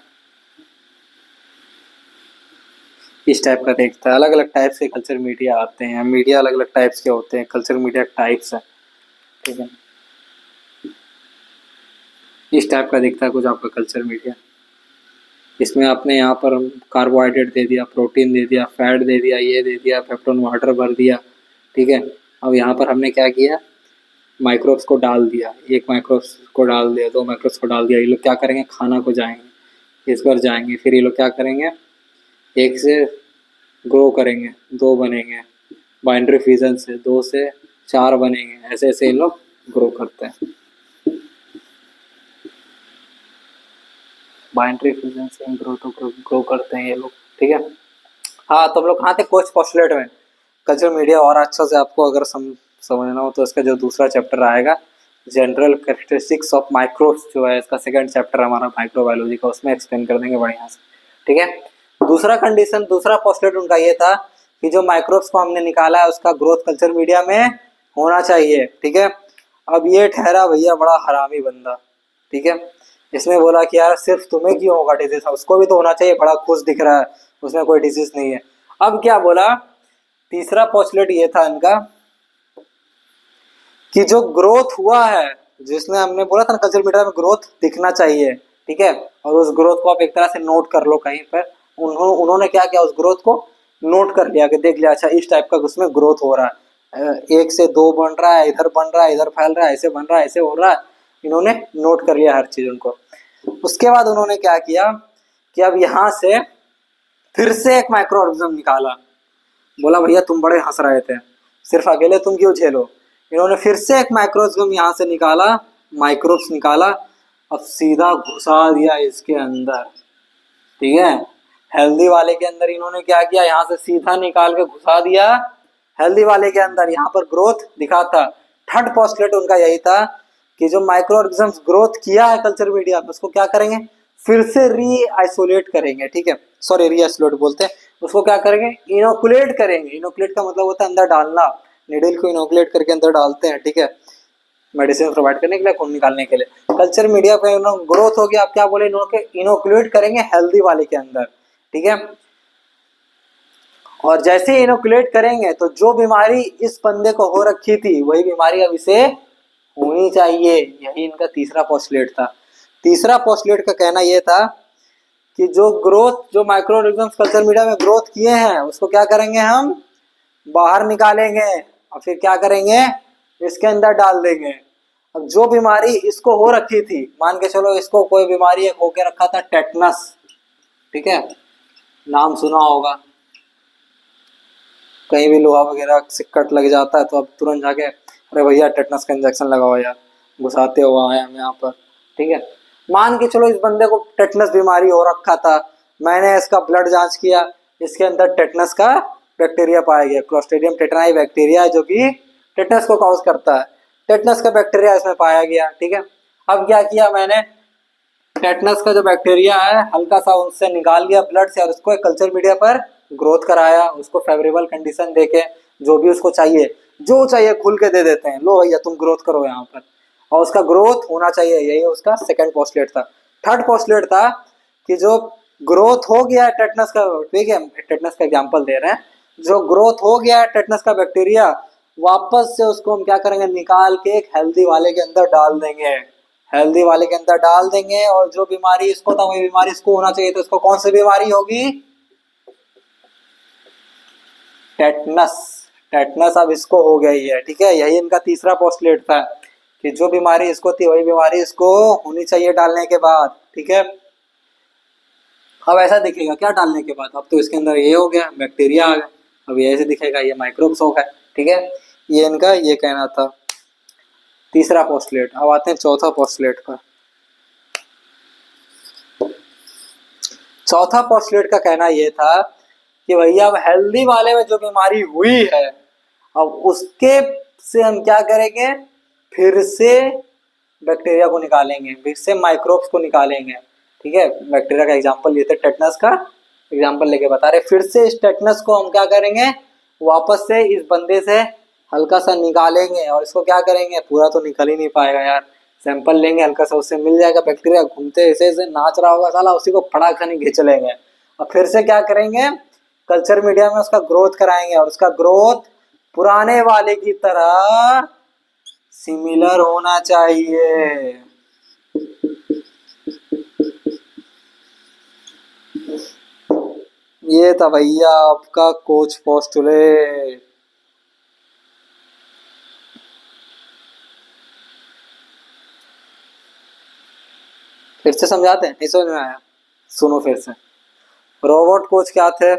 इस टाइप का देखता है, अलग अलग टाइप्स के कल्चर मीडिया आते हैं, मीडिया अलग अलग टाइप्स के होते हैं, कल्चर मीडिया टाइप्स है, ठीक है। इस टाइप का दिखता है कुछ आपका कल्चर मीडिया। इसमें आपने यहाँ पर कार्बोहाइड्रेट दे दिया, प्रोटीन दे दिया, फैट दे दिया, ये दे दिया, पेप्टोन वाटर भर दिया, ठीक है। अब यहाँ पर हमने क्या किया, माइक्रोब्स को डाल दिया, एक माइक्रोब्स को डाल दिया, दो माइक्रोब्स को डाल दिया, ये लोग क्या करेंगे, खाना को जाएंगे, इस पर जाएंगे, फिर ये लोग क्या करेंगे, एक से ग्रो करेंगे, दो बनेंगे, बाइंड्री फ्यूजन से दो से चार बनेंगे, ऐसे ऐसे ये लोग ग्रो करते हैं, बाइंड्री फ्यूजन से ग्रो करते हैं ये लोग, ठीक है। हाँ, तो हम लोग कहाँ थे, कोच पोस्टुलेट में। कल्चर मीडिया और अच्छा से आपको अगर समझना हो तो इसका जो दूसरा चैप्टर आएगा जनरल कैरेक्टरिस्टिक्स ऑफ माइक्रोब्स जो है इसका सेकंड चैप्टर हमारा माइक्रोबायोलॉजी का, उसमें एक्सप्लेन कर देंगे बढ़िया से, ठीक है। दूसरा कंडीशन, दूसरा पोस्टुलेट उनका ये था कि जो माइक्रोब्स को हमने निकाला है उसका ग्रोथ कल्चर मीडिया में होना चाहिए, ठीक है। अब ये ठहरा भैया बड़ा हरामी बंदा, ठीक है। इसने बोला कि यार सिर्फ तुम्हें क्यों होगा डिजीज, उसको भी तो होना चाहिए, बड़ा खुश दिख रहा है, उसमें कोई डिजीज नहीं है। अब क्या बोला, तीसरा पोस्टुलेट ये था इनका कि जो ग्रोथ हुआ है, जिसने हमने बोला था ना कल्चर मीडिया में ग्रोथ दिखना चाहिए, ठीक है, और उस ग्रोथ को आप एक तरह से नोट कर लो कहीं पर। उन्होंने क्या किया, उस ग्रोथ को नोट कर लिया कि देख लिया अच्छा इस टाइप का उसमें ग्रोथ हो रहा है, 1 से 2 बन रहा है, इधर बन रहा है, इधर फैल रहा है, ऐसे बन रहा है, ऐसे हो रहा है, इन्होंने नोट कर लिया हर चीज उनको। उसके बाद उन्होंने क्या किया कि अब यहाँ से फिर से एक माइक्रो ऑर्गेनिज्म निकाला। बोला भैया तुम बड़े हंस रहे थे, सिर्फ अकेले तुम क्यों झेलो। इन्होंने फिर से एक माइक्रोस्कोप यहाँ से निकाला, माइक्रोब्स निकाला, अब सीधा घुसा दिया इसके अंदर, ठीक है। हेल्दी वाले के अंदर इन्होंने क्या किया, यहाँ से सीधा निकाल के घुसा दिया हेल्दी वाले के अंदर, यहाँ पर ग्रोथ दिखा था। थर्ड पोस्टुलेट उनका यही था कि जो माइक्रो ऑर्गेनिजम्स ग्रोथ किया है कल्चर मीडिया में उसको क्या करेंगे, फिर से री आइसोलेट करेंगे, ठीक है, सॉरी री आइसोलेट बोलते हैं उसको, क्या करेंगे, इनोकुलेट करेंगे। इनोकुलेट का मतलब होता है अंदर डालना, निडल को इनोकुलेट करके अंदर डालते हैं, ठीक है, मेडिसिन प्रोवाइड करने के लिए, खून निकालने के लिए। कल्चर मीडिया पे ग्रोथ हो गया, आप क्या बोले, इनोकुलेट करेंगे हेल्दी वाले के अंदर, ठीक है। और जैसे इनोकुलेट करेंगे तो जो बीमारी इस बंदे को हो रखी थी वही बीमारी अब इसे होनी चाहिए। यही इनका तीसरा पोस्टुलेट था। तीसरा पोस्टुलेट का कहना यह था कि जो ग्रोथ, जो माइक्रो ऑर्गेनिजम्स कल्चर मीडिया में ग्रोथ किए हैं उसको क्या करेंगे, हम बाहर निकालेंगे और फिर क्या करेंगे, इसके अंदर डाल देंगे। अब जो बीमारी इसको हो रखी थी, मान के चलो इसको कोई बीमारी हो के रखा था टेटनस, ठीक है, नाम सुना होगा, कहीं भी लोहा वगैरह से कट लग जाता है तो अब तुरंत जाके अरे भैया टेटनस का इंजेक्शन लगाओ यार, घुसाते हुआ आए हम यहाँ पर, ठीक है। मान के चलो इस बंदे को टेटनस बीमारी हो रखा था, मैंने इसका ब्लड जांच किया, इसके अंदर टेटनस का बैक्टीरिया पाया गया, क्लोस्ट्रीडियम टेटनाई बैक्टीरिया जो कि टेटनस को कॉज करता है, टेटनस का बैक्टीरिया इसमें पाया गया, ठीक है। अब क्या किया मैंने, टेटनस का जो बैक्टीरिया है हल्का सा उससे निकाल लिया ब्लड से और उसको एक कल्चर मीडिया पर ग्रोथ कराया, उसको फेवरेबल कंडीशन देके जो भी उसको चाहिए, जो चाहिए खुल के दे देते हैं, लो भैया तुम ग्रोथ करो यहाँ पर, और उसका ग्रोथ होना चाहिए, यही उसका सेकंड पोस्टुलेट था। थर्ड पोस्टुलेट था कि जो ग्रोथ हो गया है टेटनस का, ठीक है, टेटनस का एग्जाम्पल दे रहे हैं, जो ग्रोथ हो गया है टेटनस का बैक्टीरिया, वापस से उसको हम क्या करेंगे, निकाल के एक हेल्दी वाले के अंदर डाल देंगे, हेल्दी वाले के अंदर डाल देंगे, और जो बीमारी इसको था वही बीमारी इसको होना चाहिए, तो इसको कौन सी बीमारी होगी, टेटनस। टेटनस अब इसको हो गई है, ठीक है। यही इनका तीसरा पोस्टुलेट था कि जो बीमारी इसको थी वही बीमारी इसको होनी चाहिए डालने के बाद, ठीक है। अब ऐसा दिखेगा क्या डालने के बाद, अब तो इसके अंदर ये हो गया, बैक्टीरिया आ गया, अब ये ऐसे दिखेगा, ये माइक्रोब्स हो गए, ठीक है। ये इनका ये कहना था तीसरा पोस्टुलेट। अब आते हैं चौथा पोस्टुलेट पर। चौथा पोस्टुलेट का कहना यह था कि भैया अब हेल्दी वाले में जो बीमारी हुई है, अब उसके से हम क्या करेंगे, फिर से बैक्टीरिया को निकालेंगे, फिर से माइक्रोब्स को निकालेंगे, ठीक है। बैक्टीरिया का एग्जांपल ये थे, टेटनस का एग्जांपल लेके बता रहे, फिर से इस टेटनस को हम क्या करेंगे, वापस से इस बंदे से हल्का सा निकालेंगे, और इसको क्या करेंगे, पूरा तो निकल ही नहीं पाएगा यार, सैंपल लेंगे हल्का सा, उससे मिल जाएगा बैक्टीरिया, घूमते ऐसे ऐसे नाच रहा होगा साला, उसी को फटाक से नहीं खींच लेंगे, और फिर से क्या करेंगे, कल्चर मीडिया में उसका ग्रोथ कराएंगे, और उसका ग्रोथ पुराने वाले की तरह सिमिलर होना चाहिए। ये था भैया आपका कोच पोस्टुलेट। फिर से समझाते हैं, नहीं समझ में आया, सुनो फिर से। रोबोट कोच क्या थे,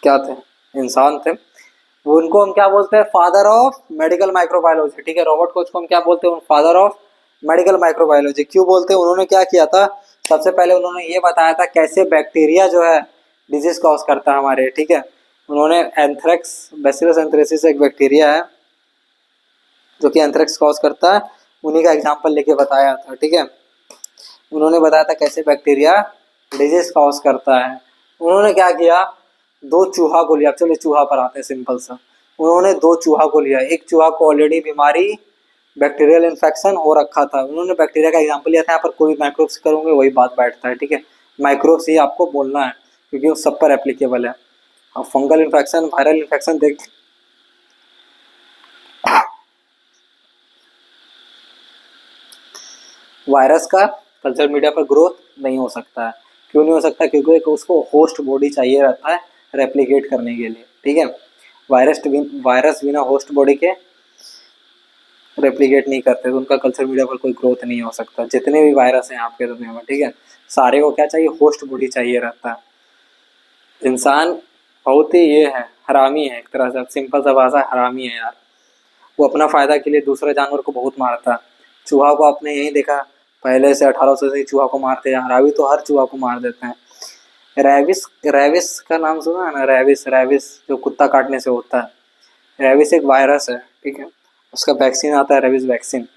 क्या थे, इंसान थे, वो उनको हम क्या बोलते हैं, फादर ऑफ मेडिकल माइक्रोबायोलॉजी, ठीक है। रोबोट कोच को हम क्या बोलते हैं, फादर ऑफ मेडिकल माइक्रोबायोलॉजी। क्यों बोलते हैं, उन्होंने क्या किया था, सबसे पहले उन्होंने ये बताया था कैसे बैक्टीरिया जो है डिजीज कॉज करता है हमारे, ठीक है। उन्होंने एंथ्रेक्स, बैसिलस एंथ्रेसिस एक बैक्टीरिया है जो कि एंथ्रेक्स कॉज करता है, उन्हीं का एग्जाम्पल लेके बताया था। ठीक है, उन्होंने बताया था कैसे बैक्टीरिया डिजीज कॉज करता है। उन्होंने क्या किया, दो चूहा को लिया, चलो चूहा पर आते हैं सिंपल सा। उन्होंने दो चूहा को लिया, एक चूहा को ऑलरेडी बीमारी बैक्टीरियल इन्फेक्शन हो रखा था, उन्होंने बैक्टीरिया का एग्जाम्पल लिया था। यहाँ पर कोई माइक्रोब्स करोगे वही बात बैठता है। ठीक है, माइक्रोब्स ही आपको बोलना है क्योंकि वो सब पर एप्लीकेबल है। अब फंगल इन्फेक्शन, वायरल इन्फेक्शन देख, वायरस का कल्चर मीडिया पर ग्रोथ नहीं हो सकता है। क्यों नहीं हो सकता? क्योंकि उसको होस्ट बॉडी चाहिए रहता है रेप्लिकेट करने के लिए। ठीक है, वायरस बिना होस्ट बॉडी के रेप्लिकेट नहीं करते, तो उनका कल्चर मीडिया पर कोई ग्रोथ नहीं हो सकता। जितने भी वायरस हैं आपके दुनिया में, ठीक है, सारे को क्या चाहिए? होस्ट बॉडी चाहिए रहता है। इंसान बहुत ही ये है, हरामी है एक तरह से, सिंपल सा भाषा, हरामी है यार। वो अपना फायदा के लिए दूसरे जानवर को बहुत मारता है। चूहा को आपने यही देखा, पहले से 1800 से चूहा को मारते हैं, अभी तो हर चूहा को मार देते हैं। रेबिस, रेबिस का नाम सुना है ना? रेबिस, रेबिस जो कुत्ता काटने से होता है। रेबिस एक वायरस है, ठीक है, उसका वैक्सीन आता है, रेबिस वैक्सीन।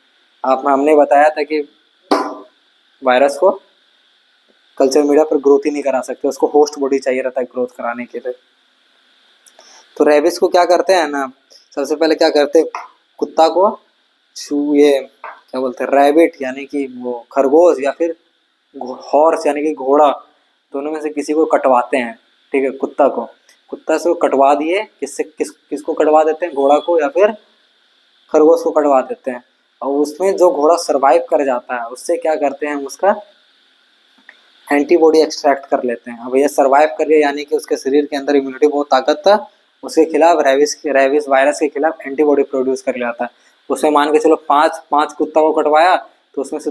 हमने बताया था कि वायरस को कल्चर मीडिया पर ग्रोथ ही नहीं करा सकते, उसको होस्ट बॉडी चाहिए रहता है ग्रोथ कराने के लिए। तो रेबिस को क्या करते हैं ना, सबसे पहले क्या करते हैं, कुत्ता को ये क्या बोलते हैं, रैबिट यानी कि वो खरगोश या फिर हॉर्स यानी कि घोड़ा, दोनों में से किसी को कटवाते हैं। ठीक है, कुत्ता से वो कटवा दिए, किसको कटवा देते हैं? घोड़ा को या फिर खरगोश को कटवा देते हैं। और उसमें जो घोड़ा सरवाइव कर जाता है उससे क्या करते हैं, उसका एंटीबॉडी एक्सट्रैक्ट कर लेते हैं। अब ये सरवाइव कर गया यानी कि उसके शरीर के अंदर इम्यूनिटी बहुत ताकत था, उसके खिलाफ रेबिस वायरस के खिलाफ एंटीबॉडी प्रोड्यूस कर लेता है। उसमें मान के चलो पाँच कुत्ता को कटवाया तो उसमें से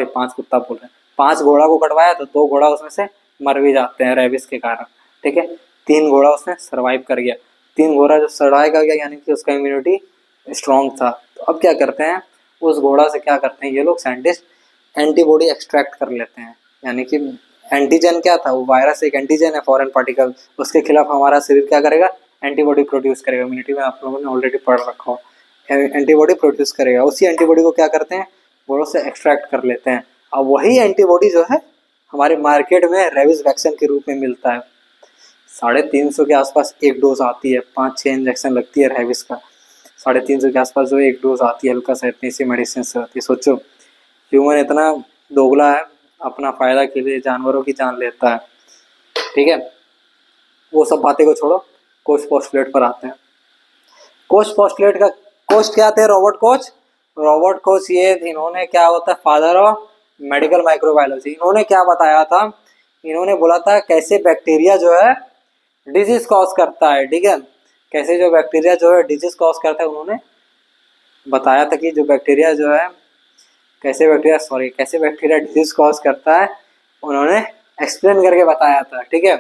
पाँच कुत्ता बोल रहे हैं, 5 घोड़ा को कटवाया तो 2 घोड़ा उसमें से मर भी जाते हैं रेबिस के कारण। ठीक है, 3 घोड़ा उसमें सर्वाइव कर गया। 3 घोड़ा जो सर्वाइव कर गया यानी कि उसका इम्यूनिटी स्ट्रॉन्ग था। तो अब क्या करते हैं, उस घोड़ा से क्या करते हैं ये लोग साइंटिस्ट, एंटीबॉडी एक्सट्रैक्ट कर लेते हैं। यानी कि एंटीजन क्या था, वो वायरस एक एंटीजन है, फॉरेन पार्टिकल, उसके खिलाफ हमारा शरीर क्या करेगा, एंटीबॉडी प्रोड्यूस करेगा। इम्यूनिटी में आप लोगों ने ऑलरेडी पढ़ रखा हो, एंटीबॉडी प्रोड्यूस करेगा। उसी एंटीबॉडी को क्या करते हैं, घोड़ों से एक्सट्रैक्ट कर लेते हैं। अब वही एंटीबॉडी जो है हमारे मार्केट में रेबिस वैक्सीन के रूप में मिलता है। 350 के आसपास एक डोज आती है, 5-6 इंजेक्शन लगती है रेबिस का। 350 के आसपास जो एक डोज आती है, हल्का सा इतनी सी मेडिसिन से आती है। सोचो ह्यूमन इतना दोगला है, अपना फायदा के लिए जानवरों की जान लेता है। ठीक है, वो सब बातें को छोड़ो, कोच पोस्टुलेट पर आते हैं। कोच पोस्टुलेट का कोच क्या थे? Robert Koch. रॉबर्ट कोच ये इन्होंने क्या होता है, फादर ऑफ मेडिकल माइक्रोबायोलॉजी। इन्होंने क्या बताया था, इन्होंने बोला था कैसे बैक्टीरिया जो है डिजीज कॉज करता है। ठीक है, कैसे जो बैक्टीरिया जो है डिजीज कॉज करता है, उन्होंने बताया था कि जो बैक्टीरिया जो है कैसे बैक्टीरिया डिजीज कॉज करता है, उन्होंने एक्सप्लेन करके बताया था। ठीक है,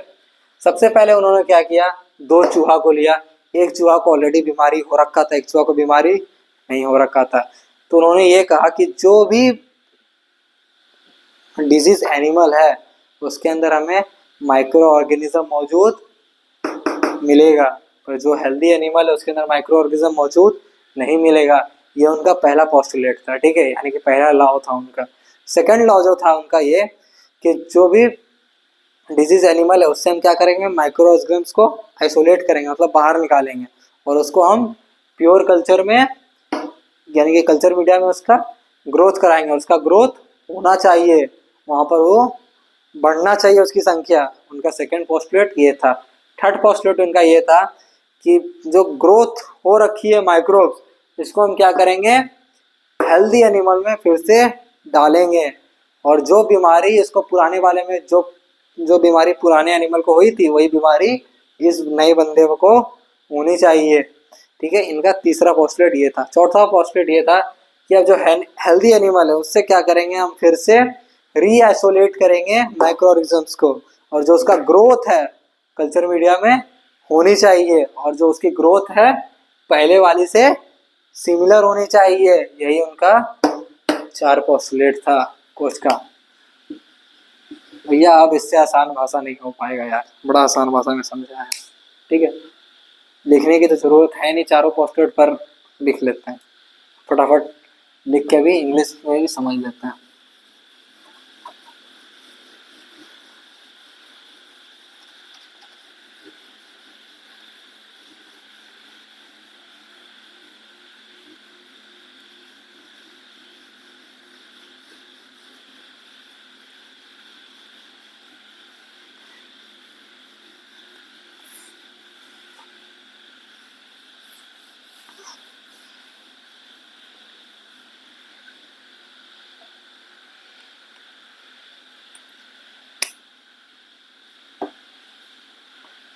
सबसे पहले उन्होंने क्या किया, 2 चूहा को लिया, एक चूहा को ऑलरेडी बीमारी हो रखा था, एक चूहा को बीमारी नहीं हो रखा था। तो उन्होंने ये कहा कि जो भी डिजीज एनिमल है उसके अंदर हमें माइक्रो ऑर्गेनिज्म मौजूद मिलेगा, और जो हेल्दी एनिमल है उसके अंदर माइक्रो ऑर्गेनिज्म मौजूद नहीं मिलेगा। ये उनका पहला पोस्टुलेट था। ठीक है, यानी कि पहला लॉ था उनका। सेकंड लॉ जो था उनका ये कि जो भी डिजीज एनिमल है उससे हम क्या करेंगे, माइक्रो ऑर्गेनिज्म्स को आइसोलेट करेंगे, मतलब बाहर निकालेंगे, और उसको हम प्योर कल्चर में यानी कि कल्चर मीडिया में उसका ग्रोथ कराएंगे। उसका ग्रोथ होना चाहिए, वहाँ पर वो बढ़ना चाहिए उसकी संख्या। उनका सेकंड पोस्टुलेट ये था। थर्ड पोस्टुलेट उनका ये था कि जो ग्रोथ हो रखी है माइक्रोब्स, इसको हम क्या करेंगे, हेल्दी एनिमल में फिर से डालेंगे, और जो बीमारी इसको पुराने वाले में जो बीमारी पुराने एनिमल को हुई थी वही बीमारी इस नए बंदे को होनी चाहिए। ठीक है, इनका तीसरा पोस्टुलेट ये था। चौथा पोस्टुलेट ये था कि अब जो हेल्दी एनिमल है उससे क्या करेंगे, हम फिर से रीआइसोलेट करेंगे माइक्रो ऑर्गेनिजम्स को, और जो उसका ग्रोथ है कल्चर मीडिया में होनी चाहिए, और जो उसकी ग्रोथ है पहले वाली से सिमिलर होनी चाहिए। यही उनका 4 पोस्टुलेट था कोच का। भैया अब इससे आसान भाषा नहीं हो पाएगा यार, बड़ा आसान भाषा में समझाया है। ठीक है, लिखने की तो जरूरत है नहीं, चारों पोस्टुलेट पर लिख लेते हैं। फटाफट लिख के भी इंग्लिश में भी समझ लेते हैं।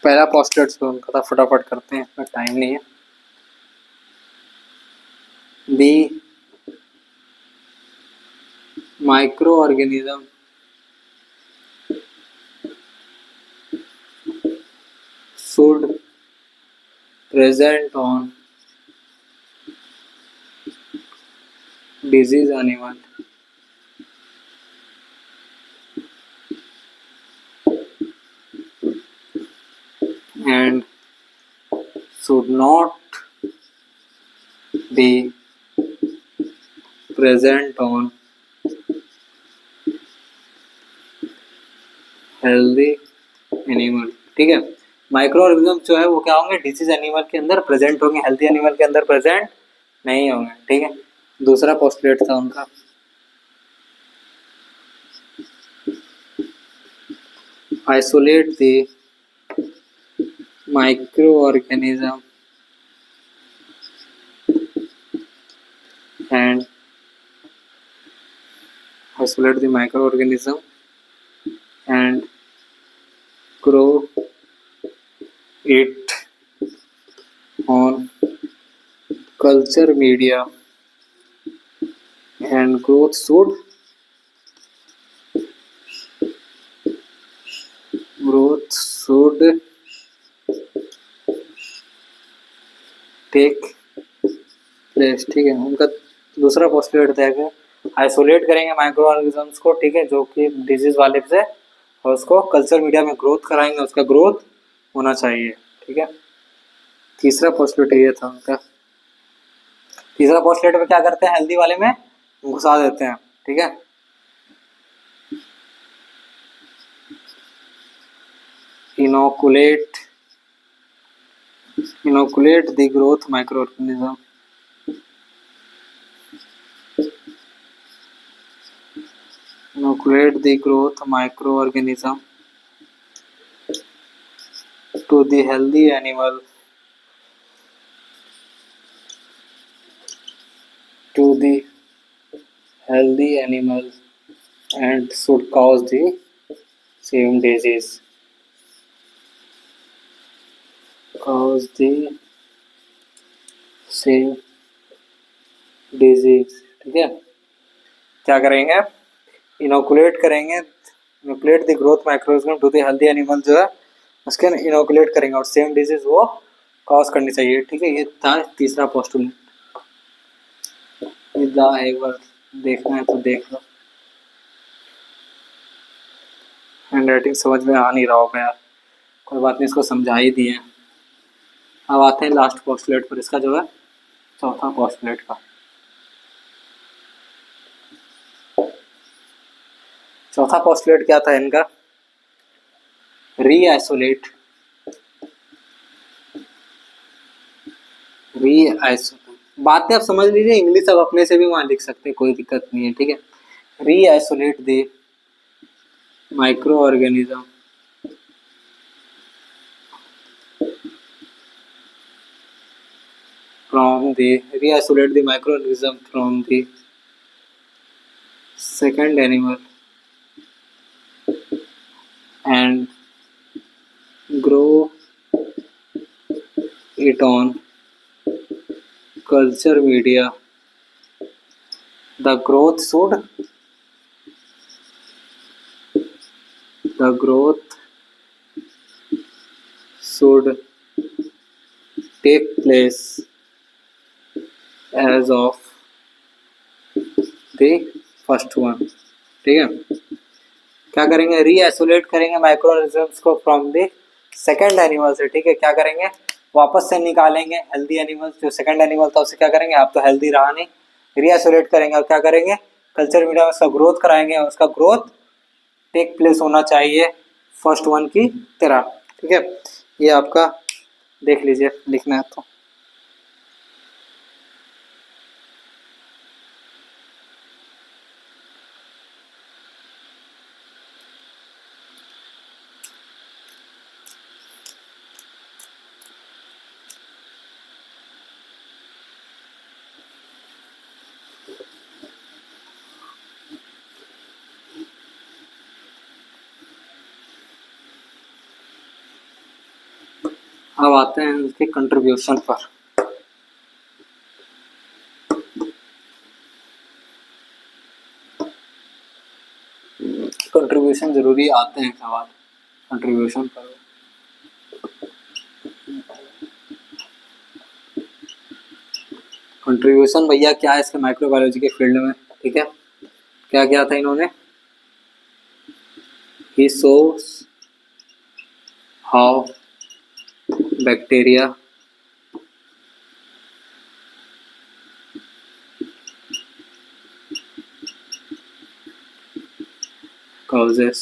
पहला पोस्टलेट उनका था, फटाफट करते हैं, इतना टाइम नहीं है। दी micro organism should present on disease animal and should not be present on healthy animal। ठीक है, माइक्रो ऑर्गेनिज्म जो है वो क्या होंगे, डिजीज एनिमल के अंदर प्रेजेंट होंगे, हेल्थी एनिमल के अंदर प्रेजेंट नहीं होंगे। ठीक है, दूसरा पोस्टुलेट था उनका, isolate the micro organism and isolate the microorganism and grow it on culture media and growth should take place। ठीक है, उनका दूसरा पोस्टुलेट था कि आइसोलेट करेंगे माइक्रो ऑर्गेनिजम्स को, ठीक है, जो कि डिजीज वाले से, और उसको कल्चर मीडिया में ग्रोथ कराएंगे, उसका ग्रोथ होना चाहिए। ठीक है, तीसरा पोस्टुलेट ये था उनका। तीसरा पोस्टुलेट में क्या करते हैं, हेल्दी वाले में घुसा देते हैं। ठीक है, inoculate the growth microorganism inoculate the growth microorganism to the healthy animal and should cause the same disease। ठीक है, क्या करेंगे, इनोकुलेट करेंगे, inoculate the growth microorganism to the healthy animal, जो है उसके इनोकुलेट करेंगे और सेम डिजीज वो कॉज करनी चाहिए। ठीक है, ये था तीसरा पोस्टुलेट। एक बार देखना है तो देख लो, हैंड राइटिंग समझ में आ नहीं रहा होगा यार, कोई बात नहीं, इसको समझा ही दिए। अब आते हैं लास्ट पोस्टुलेट पर, इसका जो है चौथा पोस्टुलेट का। चौथा पोस्टुलेट क्या था इनका, रीआइसोलेट बातें आप समझ लीजिए, इंग्लिश आप अपने से भी वहां लिख सकते हैं, कोई दिक्कत नहीं है। ठीक है, reisolate the micro organism from the reisolate the microorganism from the second animal and grow it on culture media। The growth should take place as of the first one। ठीक है, क्या करेंगे, रीआइसोलेट करेंगे माइक्रोऑर्गेनिजम्स को फ्रॉम द सेकंड एनिमल से। ठीक है, क्या करेंगे, वापस से निकालेंगे हेल्दी एनिमल, जो सेकंड एनिमल था उसे क्या करेंगे, आप तो हेल्दी रहा नहीं, रीआइसोलेट करेंगे और क्या करेंगे, कल्चर मीडिया में उसका ग्रोथ कराएंगे और उसका ग्रोथ टेक प्लेस होना चाहिए फर्स्ट वन की तरह। ठीक है, ये आपका देख लीजिए, लिखना है तो। अब आते हैं इसके कंट्रीब्यूशन पर। कंट्रीब्यूशन जरूरी आते हैं सवाल कंट्रीब्यूशन पर। कंट्रीब्यूशन भैया क्या है इसके माइक्रोबायोलॉजी के फील्ड में। ठीक है, क्या क्या था इन्होंने, ही shows how bacteria causes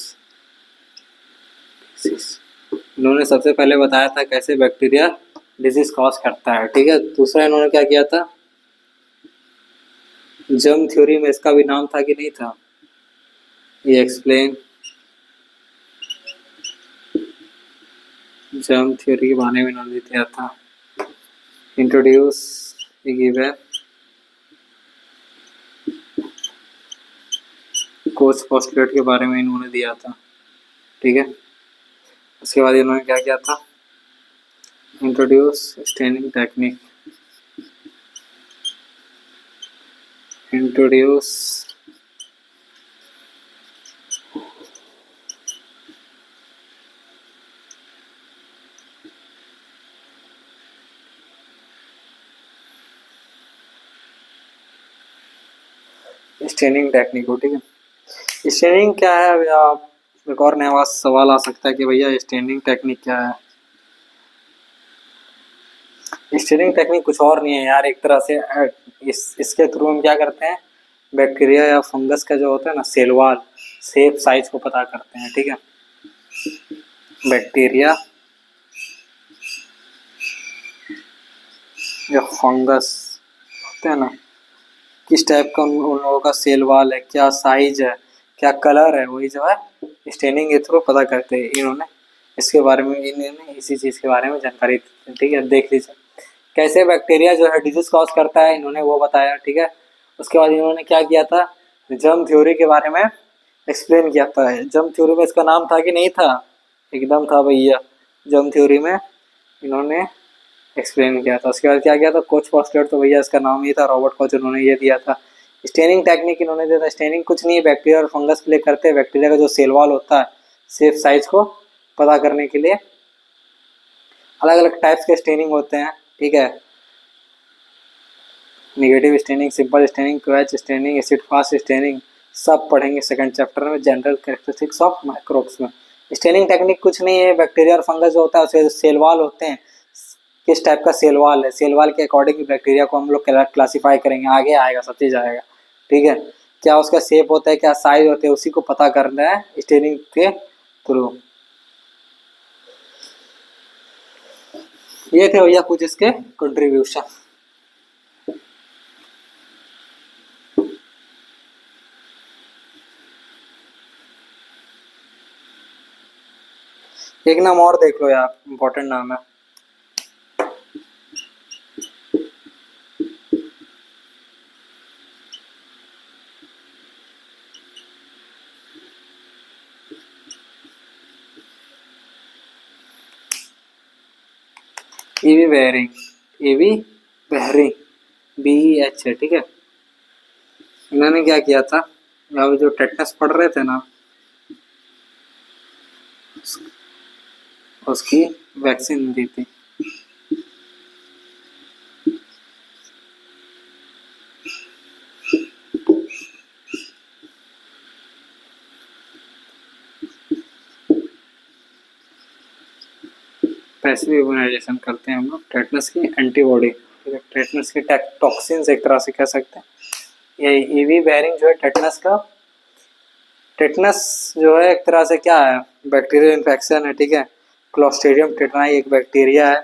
disease। इन्होंने सबसे पहले बताया था कैसे बैक्टीरिया डिजीज कॉज करता है। ठीक है, दूसरा इन्होंने क्या किया था, जर्म थ्योरी में इसका भी नाम था कि नहीं था, ये एक्सप्लेन जर्म थ्योरी के बारे में इन्होंने दिया था। इंट्रोड्यूस गिवन कोच पोस्टुलेट के बारे में इन्होंने दिया था। ठीक है, उसके बाद इन्होंने क्या किया था, introduce staining technique, introduce staining technique हो। ठीक है, स्टेनिंग क्या है भैया, आप एक और नया सवाल आ सकता है कि भैया स्टेनिंग टेक्निक क्या है। स्टेनिंग टेक्निक कुछ और नहीं है यार, एक तरह से इसके थ्रू हम क्या करते हैं, बैक्टीरिया या फंगस का जो होता है ना सेल वॉल शेप साइज को पता करते हैं। ठीक है, बैक्टीरिया या फंगस होते हैं ना, किस टाइप का उन लोगों का सेल वॉल है, क्या साइज है, क्या कलर है, वही जो है स्टेनिंग के थ्रू पता करते हैं। इन्होंने इसके बारे में, इन्होंने इसी चीज़ के बारे में जानकारी दी। ठीक है, देख लीजिए कैसे बैक्टीरिया जो है डिजीज कॉज करता है, इन्होंने वो बताया। ठीक है, उसके बाद इन्होंने क्या किया था, जर्म थ्योरी के बारे में एक्सप्लेन किया था। जर्म थ्योरी में इसका नाम था कि नहीं था, एकदम था भैया, जर्म थ्योरी में इन्होंने एक्सप्लेन किया था। उसके बाद क्या किया था, कोच पोस्टुलेट, तो भैया इसका नाम ही था रॉबर्ट कोच, उन्होंने ये दिया था। स्टेनिंग टेक्निक इन्होंने दिया था, स्टेनिंग कुछ नहीं है, बैक्टीरिया और फंगस के लिए करते हैं, बैक्टीरिया का जो सेल वॉल होता है शेप साइज को पता करने के लिए अलग अलग टाइप्स के स्टेनिंग होते हैं। ठीक है, नेगेटिव स्टेनिंग, सिंपल स्टेनिंग, क्वेच स्टेनिंग, एसिड फास्ट स्टेनिंग, सब पढ़ेंगे सेकंड चैप्टर में, जनरल कैरेक्टरिस्टिक्स ऑफ माइक्रोब्स में। स्टेनिंग टेक्निक कुछ नहीं है, बैक्टीरिया और फंगस जो होता है उसके सेल वॉल होते हैं, किस टाइप का सेल वॉल है, सेल वॉल के अकॉर्डिंग बैक्टीरिया को हम लोग क्लासीफाई करेंगे, आगे आएगा सब चीज़ आएगा। ठीक है, क्या उसका शेप होता है, क्या साइज होते हैं, उसी को पता करना है स्टेनिंग के थ्रू। ये थे भैया कुछ इसके कंट्रीब्यूशन। एक नाम और देख लो यार, इम्पोर्टेंट नाम है, EV bearing, EV bearing, BEH है। ठीक है, इन्होंने क्या किया था, अब जो टेटनस पढ़ रहे थे ना, उसकी वैक्सीन दी थी। पैसिव इम्यूनाइजेशन करते हैं हम लोग टेटनस की एंटीबॉडी। ठीक है, टेटनस की टॉक्सिन्स एक तरह से कह सकते हैं, ये ईवी बेयरिंग जो है टेटनस का, टेटनस जो है एक तरह से क्या है, बैक्टीरियल इन्फेक्शन है, ठीक है। क्लोस्ट्रीडियम टेटनाई एक बैक्टीरिया है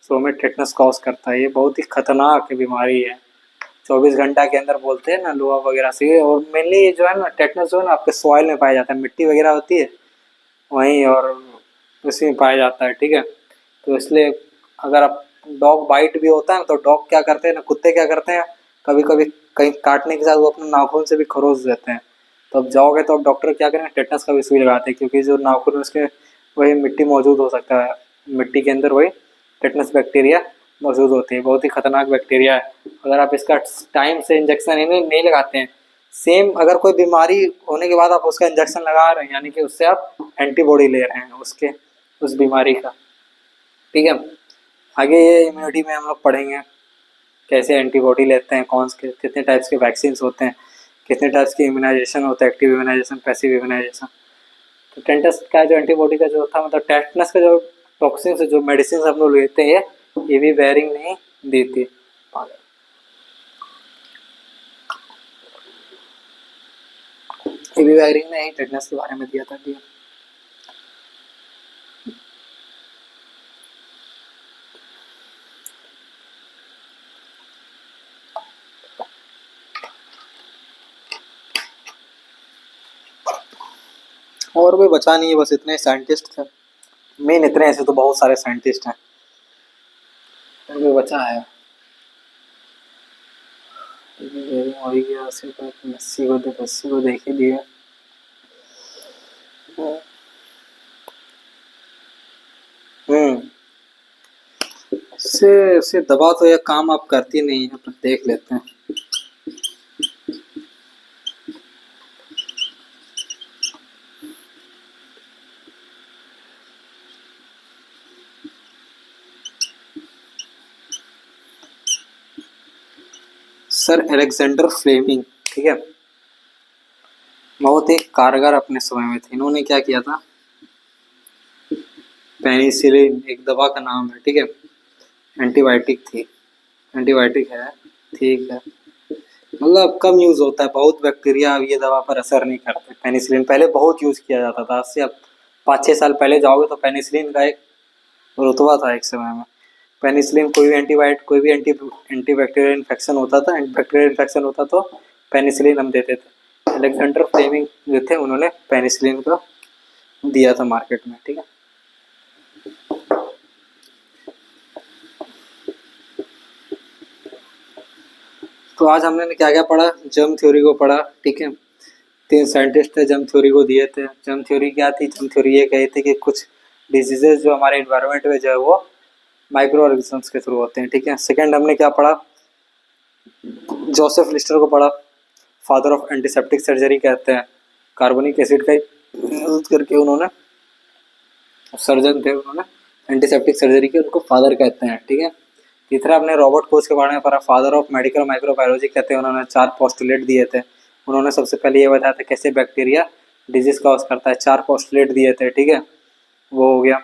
जो हमें टेटनस कॉज करता है। ये बहुत ही खतरनाक बीमारी है, 24 घंटा के अंदर बोलते हैं ना लोहा वगैरह से। और मेनली ये जो है ना टेटनस जो है ना आपके सॉइल में पाया जाता है, मिट्टी वगैरह होती है वहीं, और उसी में पाया जाता है, ठीक है। तो इसलिए अगर आप डॉग बाइट भी होता है ना, तो डॉग क्या करते हैं ना, कुत्ते क्या करते हैं कभी कभी कहीं काटने के साथ वो अपने नाखून से भी खरोच देते हैं। तो अब जाओगे तो अब डॉक्टर क्या करें, टेटनस का भी सुई लगाते हैं, क्योंकि जो नाखून में उसके वही मिट्टी मौजूद हो सकता है, मिट्टी के अंदर वही टेटनस बैक्टीरिया मौजूद होती है। बहुत ही खतरनाक बैक्टीरिया है। अगर आप इसका टाइम से इंजेक्शन इन्हें नहीं लगाते हैं, सेम अगर कोई बीमारी होने के बाद आप उसका इंजेक्शन लगा रहे हैं, यानी कि उससे आप एंटीबॉडी ले रहे हैं उसके उस बीमारी का, ठीक है। आगे ये इम्यूनिटी में हम लोग पढ़ेंगे कैसे एंटीबॉडी लेते हैं, कौन से कितने टाइप्स के वैक्सीन होते हैं, कितने टाइप्स की इम्यूनाइजेशन होता है, एक्टिव इम्यूनाइजेशन, पैसिव इम्यूनाइजेशन। तो टेटनस का जो एंटीबॉडी का जो था, मतलब टेटनस का जो टॉक्सिन से जो मेडिसिन हम लोग लेते हैं ये भी बेयरिंग नहीं देती। ये भी बेयरिंग ने ही टेटनस के बारे में दिया था। और कोई बचा नहीं है, बस इतने साइंटिस्ट थे मेन, इतने ऐसे तो बहुत सारे साइंटिस्ट हैं, कोई बचा है। हो ही गया सिर्फ लस्सी को देख ही लिया। इससे दवा तो यह काम आप करती नहीं है, पर देख लेते हैं। सर अलेक्जेंडर फ्लेमिंग, ठीक है, बहुत एक कारगर अपने समय में थे। इन्होंने क्या किया था, पेनिसिलिन एक दवा का नाम है, ठीक है, एंटीबायोटिक थी, एंटीबायोटिक है, ठीक है। मतलब कम यूज होता है, बहुत बैक्टीरिया अब ये दवा पर असर नहीं करते। पेनिसिलिन पहले बहुत यूज किया जाता था, आज से अब 5-6 साल पहले जाओगे तो पेनिसिलिन का एक रुतबा था एक समय में। पेनिसिलिन कोई भी एंटीबायोटिक, कोई भी एंटीबैक्टीरियल इन्फेक्शन होता था, बैक्टीरियल इन्फेक्शन होता तो पेनिसिलिन हम देते थे। अलेक्जेंडर फ्लेमिंग जो थे उन्होंने पेनिसिलिन को दिया था मार्केट में, ठीक है। तो आज हमने क्या क्या पढ़ा, जर्म थ्योरी को पढ़ा, ठीक है। 3 साइंटिस्ट थे, जर्म थ्योरी को दिए थे। जर्म थ्योरी क्या थी, जर्म थ्योरी ये कही थी कि कुछ डिजीजेज जो हमारे इन्वायरमेंट में जो है वो माइक्रो ऑर्गेनिजम्स के थ्रू होते हैं, ठीक है। सेकंड हमने क्या पढ़ा, जोसेफ लिस्टर को पढ़ा, फादर ऑफ एंटीसेप्टिक सर्जरी कहते हैं, कार्बोनिक एसिड का यूज करके उन्होंने, सर्जन थे उन्होंने, एंटीसेप्टिक सर्जरी के उनको फादर कहते हैं, ठीक है। तीसरा हमने रॉबर्ट कोच के बारे में पढ़ा, फादर ऑफ मेडिकल माइक्रोबायोलॉजी कहते हैं। उन्होंने 4 पोस्टुलेट दिए थे। उन्होंने सबसे पहले ये बताया था कैसे बैक्टीरिया डिजीज कॉज करता है, 4 पोस्टुलेट दिए थे, ठीक है, वो हो गया।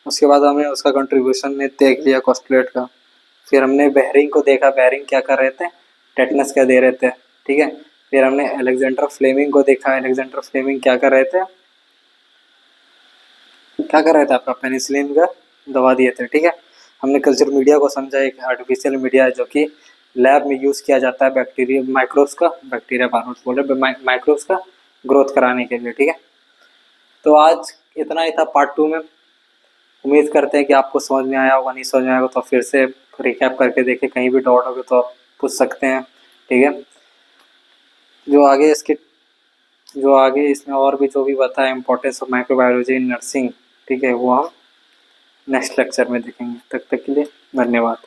उसके बाद हमें उसका कंट्रीब्यूशन ने देख लिया पोस्टुलेट का। फिर हमने बेहरिंग को देखा, बेहरिंग क्या कर रहे थे, टेटनस क्या दे रहे थे, ठीक है। फिर हमने अलेक्जेंडर फ्लेमिंग को देखा, अलेक्जेंडर फ्लेमिंग क्या कर रहे थे, क्या कर रहे थे, आपका पेनिसिलिन का दवा दिए थे, ठीक है। हमने कल्चर मीडिया को समझा, एक आर्टिफिशियल मीडिया है जो कि लैब में यूज़ किया जाता है बैक्टीरिया माइक्रोब्स का, बैक्टीरिया बार बोल रहे माइक्रोब्स का ग्रोथ कराने के लिए, ठीक है। तो आज इतना ही था पार्ट 2 में। उम्मीद करते हैं कि आपको समझ में आया होगा, नहीं समझ में आया होगा तो फिर से रिकैप करके देखें, कहीं भी डाउट होगा तो आप पूछ सकते हैं, ठीक है। जो आगे इसके जो आगे इसमें और भी जो भी बताया importance of microbiology in nursing, ठीक है, वो हम नेक्स्ट लेक्चर में देखेंगे। तब तक के लिए धन्यवाद।